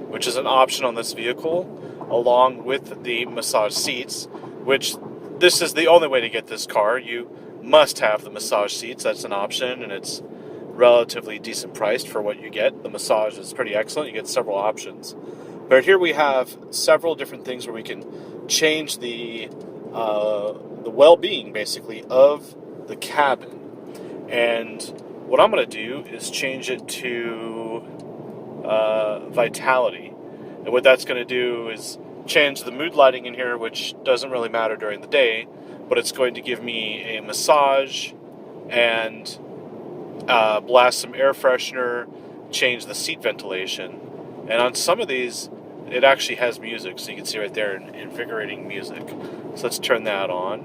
which is an option on this vehicle, along with the massage seats, which this is the only way to get this car. You must have the massage seats. That's an option, and it's relatively decent priced for what you get. The massage is pretty excellent. You get several options. But here we have several different things where we can change the well-being, basically, of the cabin. And what I'm going to do is change it to Vitality. And what that's going to do is change the mood lighting in here, which doesn't really matter during the day, but it's going to give me a massage and blast some air freshener, change the seat ventilation. And on some of these, it actually has music, so you can see right there, invigorating music. So let's turn that on.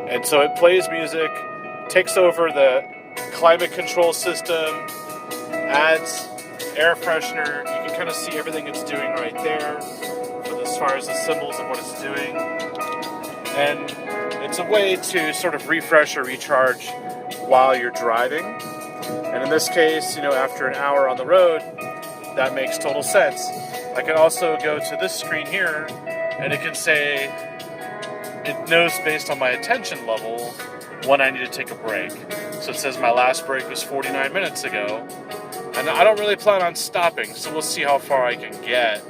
And so it plays music, takes over the climate control system, adds air freshener. You can kind of see everything it's doing right there, as far as the symbols of what it's doing. And it's a way to sort of refresh or recharge while you're driving. And in this case, after an hour on the road, that makes total sense. I can also go to this screen here, and it can say, it knows based on my attention level when I need to take a break. So it says my last break was 49 minutes ago, and I don't really plan on stopping, so we'll see how far I can get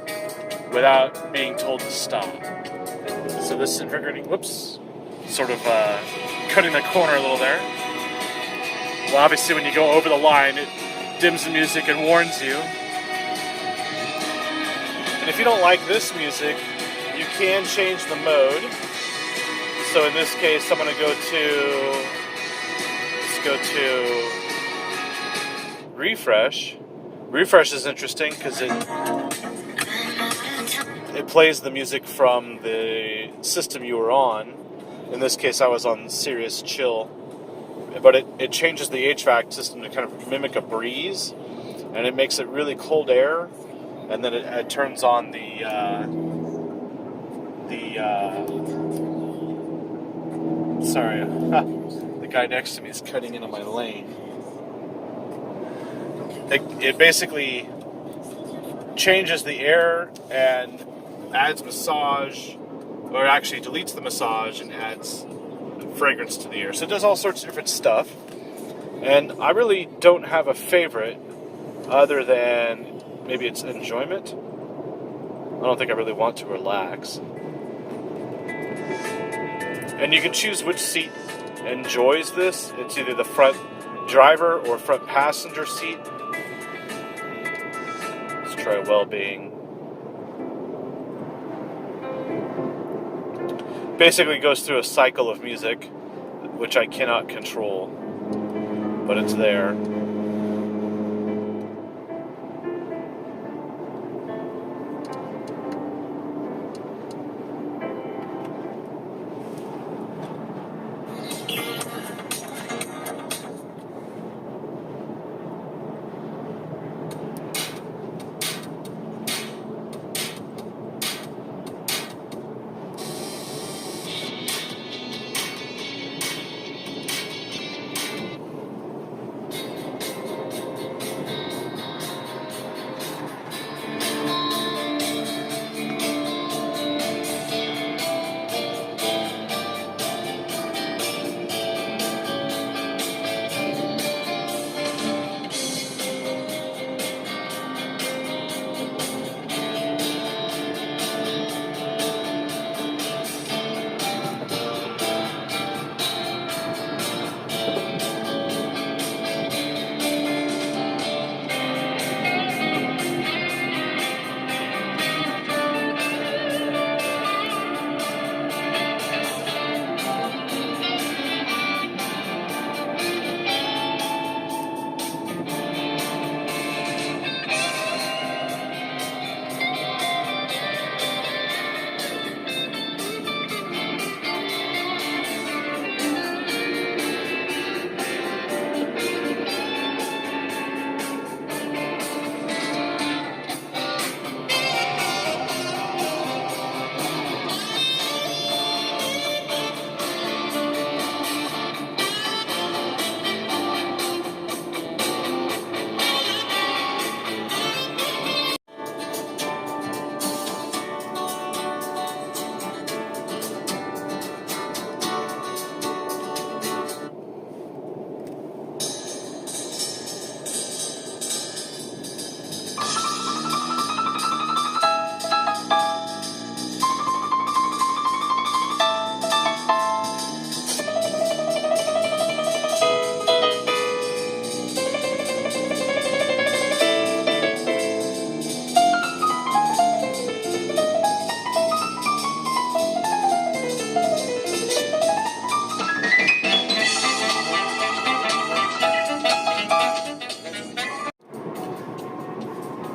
without being told to stop. So this invigorating, sort of cutting the corner a little there. Well, obviously when you go over the line, it dims the music and warns you. And if you don't like this music, you can change the mode. So in this case, I'm going to go to refresh. Refresh is interesting because it plays the music from the system you were on. In this case, I was on Sirius Chill. But it changes the HVAC system to kind of mimic a breeze, and it makes it really cold air, and then it turns on the guy next to me is cutting into my lane. It basically changes the air and adds massage, or actually deletes the massage and adds fragrance to the ear. So it does all sorts of different stuff. And I really don't have a favorite other than maybe it's enjoyment. I don't think I really want to relax. And you can choose which seat enjoys this. It's either the front driver or front passenger seat. Let's try well-being. Basically goes through a cycle of music, which I cannot control, but it's there.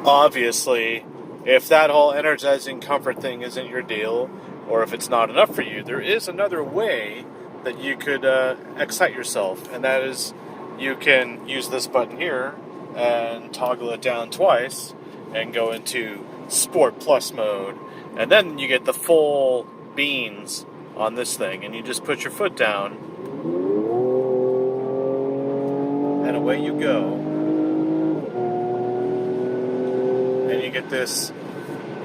Obviously, if that whole energizing comfort thing isn't your deal, or if it's not enough for you, there is another way that you could excite yourself, and that is you can use this button here and toggle it down twice and go into Sport Plus mode, and then you get the full beans on this thing, and you just put your foot down, and away you go. And you get this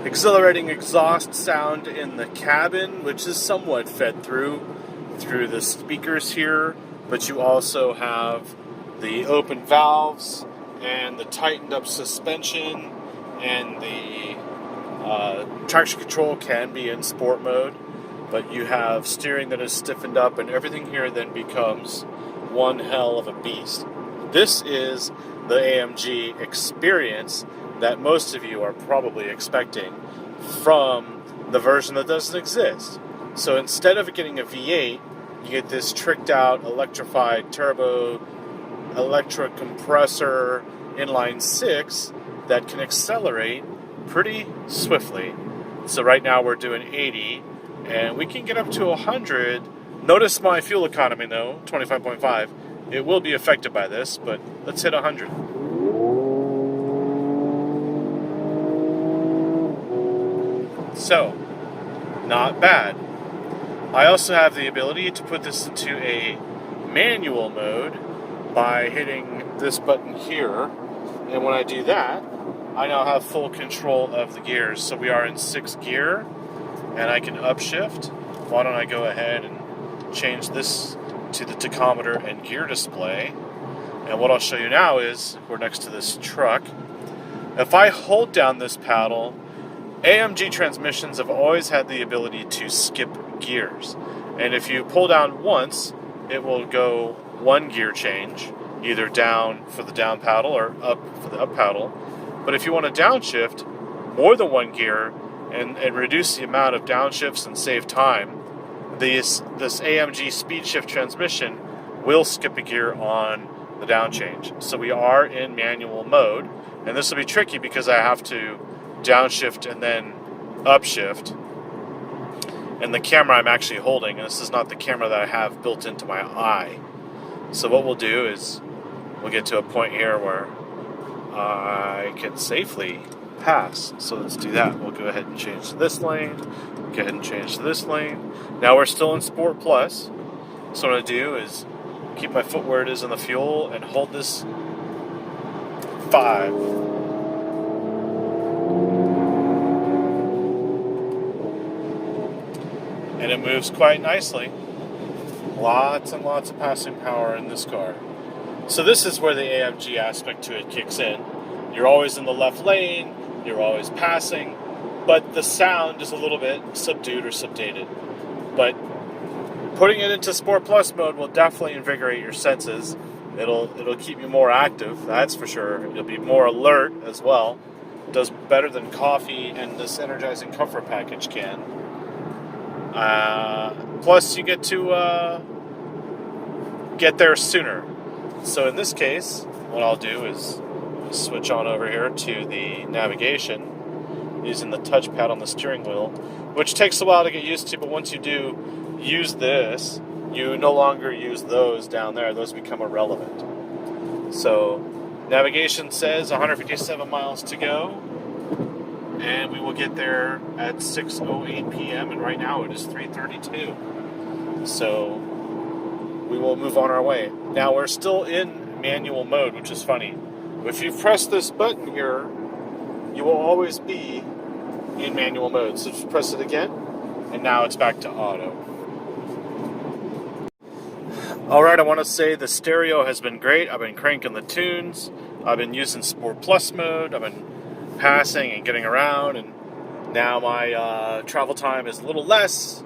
exhilarating exhaust sound in the cabin, which is somewhat fed through the speakers here, but you also have the open valves and the tightened up suspension, and the traction control can be in sport mode, but you have steering that is stiffened up, and everything here then becomes one hell of a beast. This is the AMG experience that most of you are probably expecting from the version that doesn't exist. So instead of getting a V8, you get this tricked out electrified turbo electric compressor inline 6 that can accelerate pretty swiftly. So right now we're doing 80, and we can get up to 100. Notice my fuel economy though, 25.5. It will be affected by this, but let's hit 100. So, not bad. I also have the ability to put this into a manual mode by hitting this button here, and when I do that, I now have full control of the gears. So we are in 6th gear, and I can upshift. Why don't I go ahead and change this to the tachometer and gear display. And what I'll show you now is, we're next to this truck. If I hold down this paddle, AMG transmissions have always had the ability to skip gears. And if you pull down once, it will go one gear change, either down for the down paddle or up for the up paddle. But if you want to downshift more than one gear and reduce the amount of downshifts and save time, this AMG speed shift transmission will skip a gear on the down change. So we are in manual mode, and this will be tricky because I have to downshift and then upshift. And the camera I'm actually holding, and this is not the camera that I have built into my eye. So what we'll do is we'll get to a point here where I can safely pass. So let's do that. We'll go ahead and change to this lane. Go ahead and change to this lane. Now we're still in Sport Plus. So what I do is keep my foot where it is in the fuel and hold this 5. And it moves quite nicely. Lots and lots of passing power in this car. So this is where the AMG aspect to it kicks in. You're always in the left lane, you're always passing, but the sound is a little bit subdued or subdated. But putting it into Sport Plus mode will definitely invigorate your senses. It'll keep you more active, that's for sure. You'll be more alert as well. It does better than coffee and this Energizing Comfort package can. Plus you get to get there sooner. So in this case, what I'll do is switch on over here to the navigation using the touchpad on the steering wheel, which takes a while to get used to, but once you do use this, you no longer use those down there. Those become irrelevant. So navigation says 157 miles to go, and we will get there at 6:08 p.m. and right now it is 3:32. So we will move on our way. Now we're still in manual mode, which is funny. If you press this button here, you will always be in manual mode. So just press it again, and now it's back to auto. Alright, I want to say the stereo has been great. I've been cranking the tunes. I've been using Sport Plus mode. I've been passing and getting around, and now my travel time is a little less,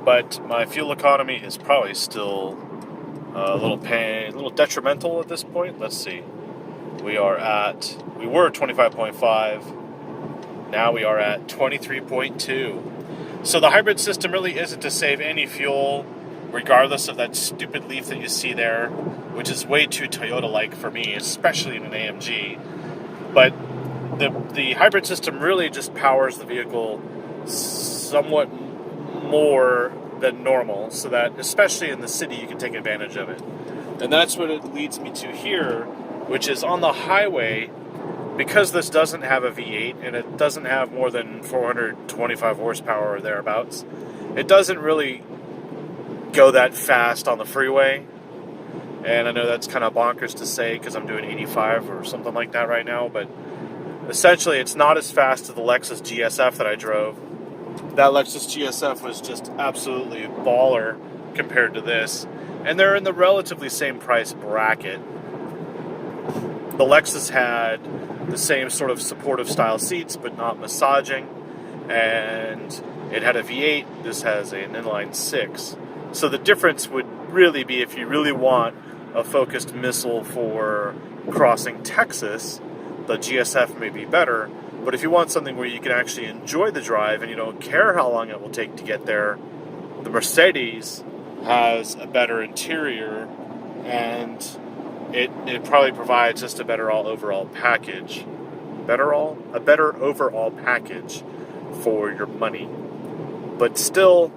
but my fuel economy is probably still a little detrimental at this point. Let's see. We were 25.5. Now we are at 23.2. So the hybrid system really isn't to save any fuel, regardless of that stupid leaf that you see there, which is way too Toyota-like for me, especially in an AMG. But the hybrid system really just powers the vehicle somewhat more than normal, so that especially in the city you can take advantage of it. And that's what it leads me to here, which is on the highway, because this doesn't have a V8 and it doesn't have more than 425 horsepower or thereabouts, it doesn't really go that fast on the freeway. And I know that's kind of bonkers to say because I'm doing 85 or something like that right now, but essentially it's not as fast as the Lexus GSF that I drove. That Lexus GSF was just absolutely baller compared to this, and they're in the relatively same price bracket. The Lexus had the same sort of supportive style seats, but not massaging, and it had a V8. This has an inline 6. So the difference would really be if you really want a focused missile for crossing Texas, the GSF may be better. But if you want something where you can actually enjoy the drive and you don't care how long it will take to get there, the Mercedes has a better interior, and it probably provides just a better overall package. A better overall package for your money. But still,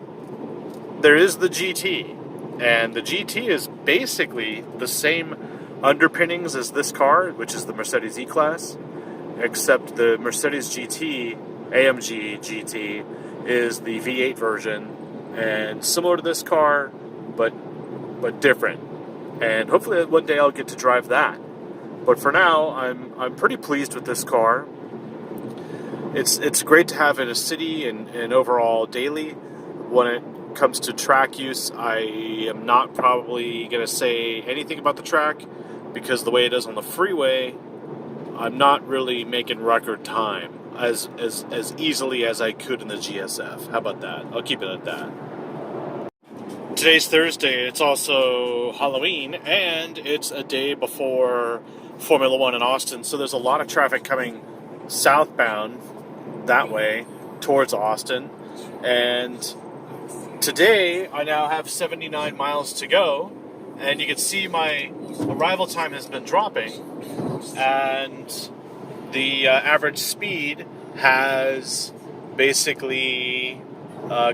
there is the GT, and the GT is basically the same underpinnings as this car, which is the Mercedes E-Class, except the Mercedes GT, AMG GT, is the V8 version, and similar to this car, but different. And hopefully one day I'll get to drive that. But for now, I'm pretty pleased with this car. It's great to have in a city and overall daily. When comes to track use, I am not probably going to say anything about the track, because the way it is on the freeway, I'm not really making record time as easily as I could in the GSF. How about that? I'll keep it at that. Today's Thursday. It's also Halloween, and it's a day before Formula One in Austin, so there's a lot of traffic coming southbound that way towards Austin. And today I now have 79 miles to go, and you can see my arrival time has been dropping, and the average speed has basically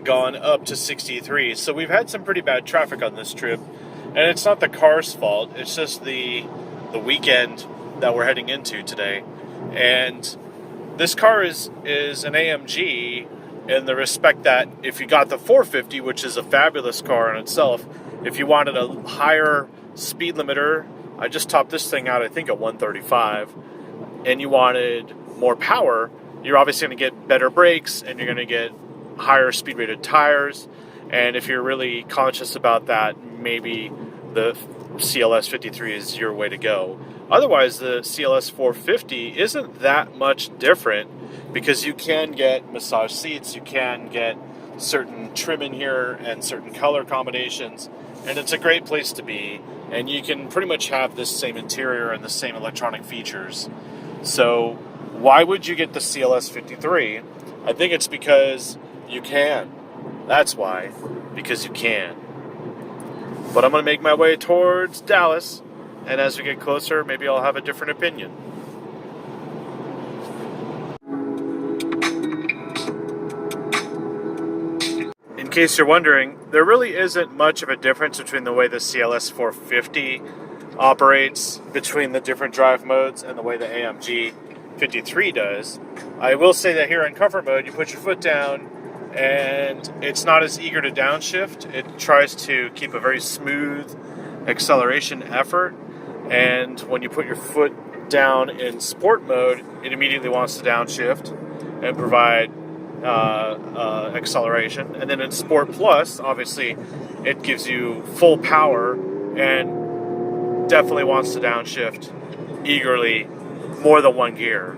gone up to 63. So we've had some pretty bad traffic on this trip, and it's not the car's fault, it's just the weekend that we're heading into today. And this car is an AMG in the respect that if you got the 450, which is a fabulous car in itself, if you wanted a higher speed limiter, I just topped this thing out I think at 135, and you wanted more power, you're obviously going to get better brakes, and you're going to get higher speed rated tires. And if you're really conscious about that, maybe the CLS53 is your way to go. Otherwise, the CLS 450 isn't that much different, because you can get massage seats, you can get certain trim in here and certain color combinations, and it's a great place to be, and you can pretty much have this same interior and the same electronic features. So why would you get the CLS 53? I think it's because you can. That's why. Because you can. But I'm going to make my way towards Dallas, and as we get closer, maybe I'll have a different opinion. In case you're wondering, there really isn't much of a difference between the way the CLS 450 operates between the different drive modes and the way the AMG 53 does. I will say that here in comfort mode, you put your foot down, and it's not as eager to downshift. It tries to keep a very smooth acceleration effort, and when you put your foot down in sport mode, it immediately wants to downshift and provide acceleration. And then in Sport Plus, obviously, it gives you full power and definitely wants to downshift eagerly more than one gear.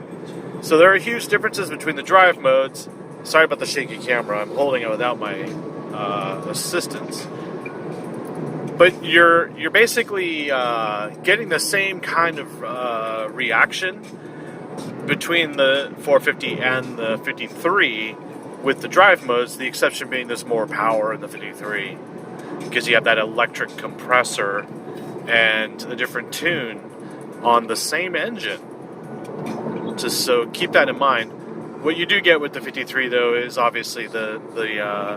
So there are huge differences between the drive modes. Sorry about the shaky camera. I'm holding it without my assistance. But you're basically getting the same kind of reaction between the 450 and the 53 with the drive modes, the exception being there's more power in the 53 because you have that electric compressor and a different tune on the same engine. So keep that in mind. What you do get with the 53 though is obviously the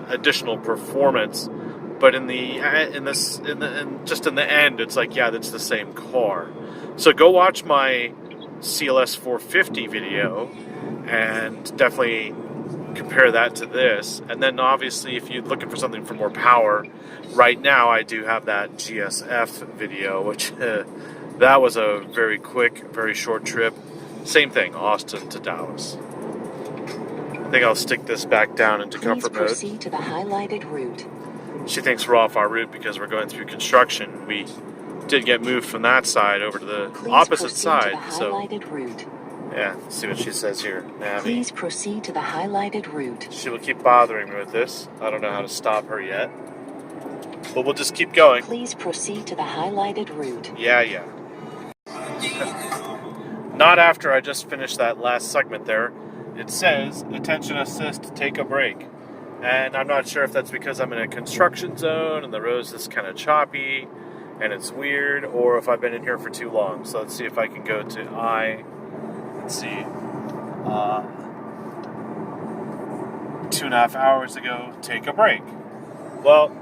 additional performance, but in the end, it's like, yeah, that's the same car. So go watch my CLS 450 video and definitely compare that to this. And then obviously if you're looking for something for more power, right now I do have that GSF video, which that was a very quick, very short trip. Same thing, Austin to Dallas. I think I'll stick this back down into comfort mode. Please proceed to the highlighted route. She thinks we're off our route because we're going through construction. We did get moved from that side over to the opposite side. Route. Yeah, let's see what she says here. Navy. Please proceed to the highlighted route. She will keep bothering me with this. I don't know how to stop her yet. But we'll just keep going. Please proceed to the highlighted route. Yeah. Not after I just finished that last segment there. It says, attention assist, take a break. And I'm not sure if that's because I'm in a construction zone and the road's just kind of choppy and it's weird, or if I've been in here for too long. So let's see if I can go to let's see, 2.5 hours ago, take a break. Well,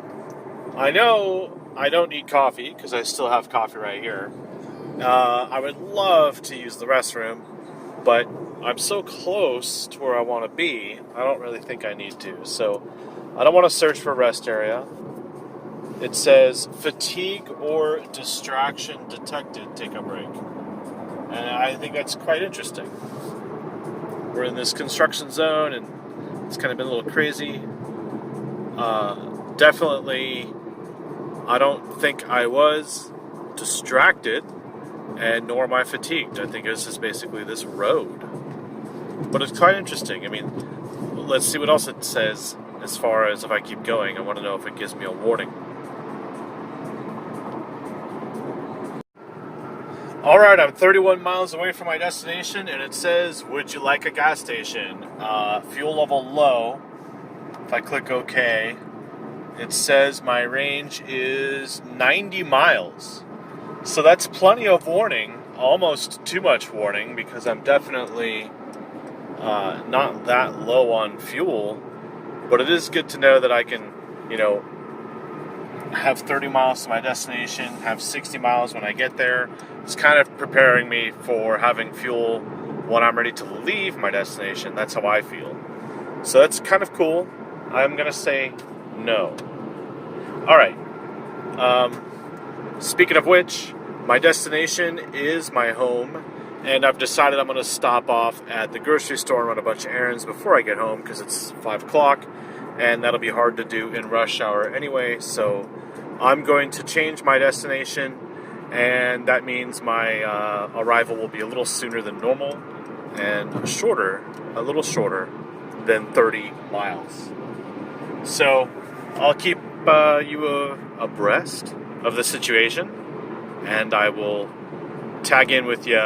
I know I don't need coffee because I still have coffee right here. I would love to use the restroom, but I'm so close to where I want to be, I don't really think I need to. So I don't want to search for a rest area. It says fatigue or distraction detected, take a break. And I think that's quite interesting. We're in this construction zone and it's kind of been a little crazy. definitely, I don't think I was distracted, and nor am I fatigued. I think it's just basically this road. But it's quite interesting. I mean, let's see what else it says as far as if I keep going. I want to know if it gives me a warning. Alright, I'm 31 miles away from my destination, and it says, would you like a gas station? Fuel level low. If I click OK, it says my range is 90 miles. So that's plenty of warning, almost too much warning, because I'm definitely not that low on fuel. But it is good to know that I can, have 30 miles to my destination, have 60 miles when I get there. It's kind of preparing me for having fuel when I'm ready to leave my destination. That's how I feel. So that's kind of cool. I'm going to say no. All right. Speaking of which, my destination is my home, and I've decided I'm going to stop off at the grocery store and run a bunch of errands before I get home because it's 5 o'clock, and that'll be hard to do in rush hour anyway. So I'm going to change my destination, and that means my arrival will be a little sooner than normal and a little shorter than 30 miles. So I'll keep you abreast of the situation, and I will tag in with you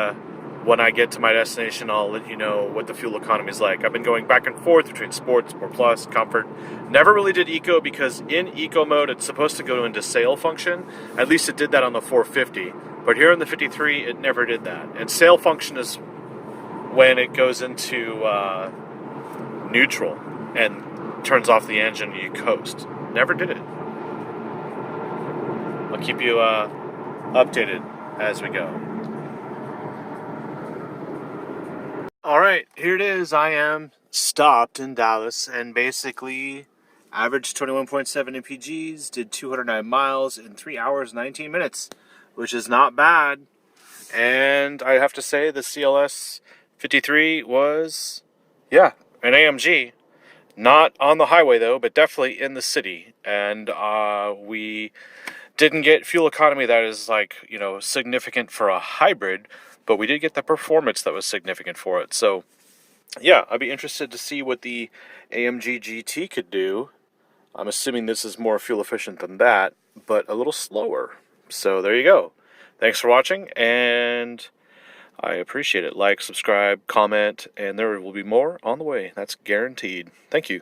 when I get to my destination. I'll let you know what the fuel economy is like. I've been going back and forth between Sport, Sport Plus, Comfort. Never really did Eco because in Eco mode it's supposed to go into sail function. At least it did that on the 450. But here in the 53 it never did that. And sail function is when it goes into neutral and turns off the engine and you coast. Never did it. I'll keep you updated as we go. Alright, here it is. I am stopped in Dallas and basically averaged 21.7 Mpgs, did 209 miles in 3 hours 19 minutes, which is not bad. And I have to say the CLS 53 was, an AMG. Not on the highway though, but definitely in the city. And we didn't get fuel economy that is significant for a hybrid, but we did get the performance that was significant for it. So yeah, I'd be interested to see what the AMG GT could do. I'm assuming this is more fuel efficient than that, but a little slower. So there you go. Thanks for watching, and I appreciate it. Like, subscribe, comment, and there will be more on the way. That's guaranteed. Thank you.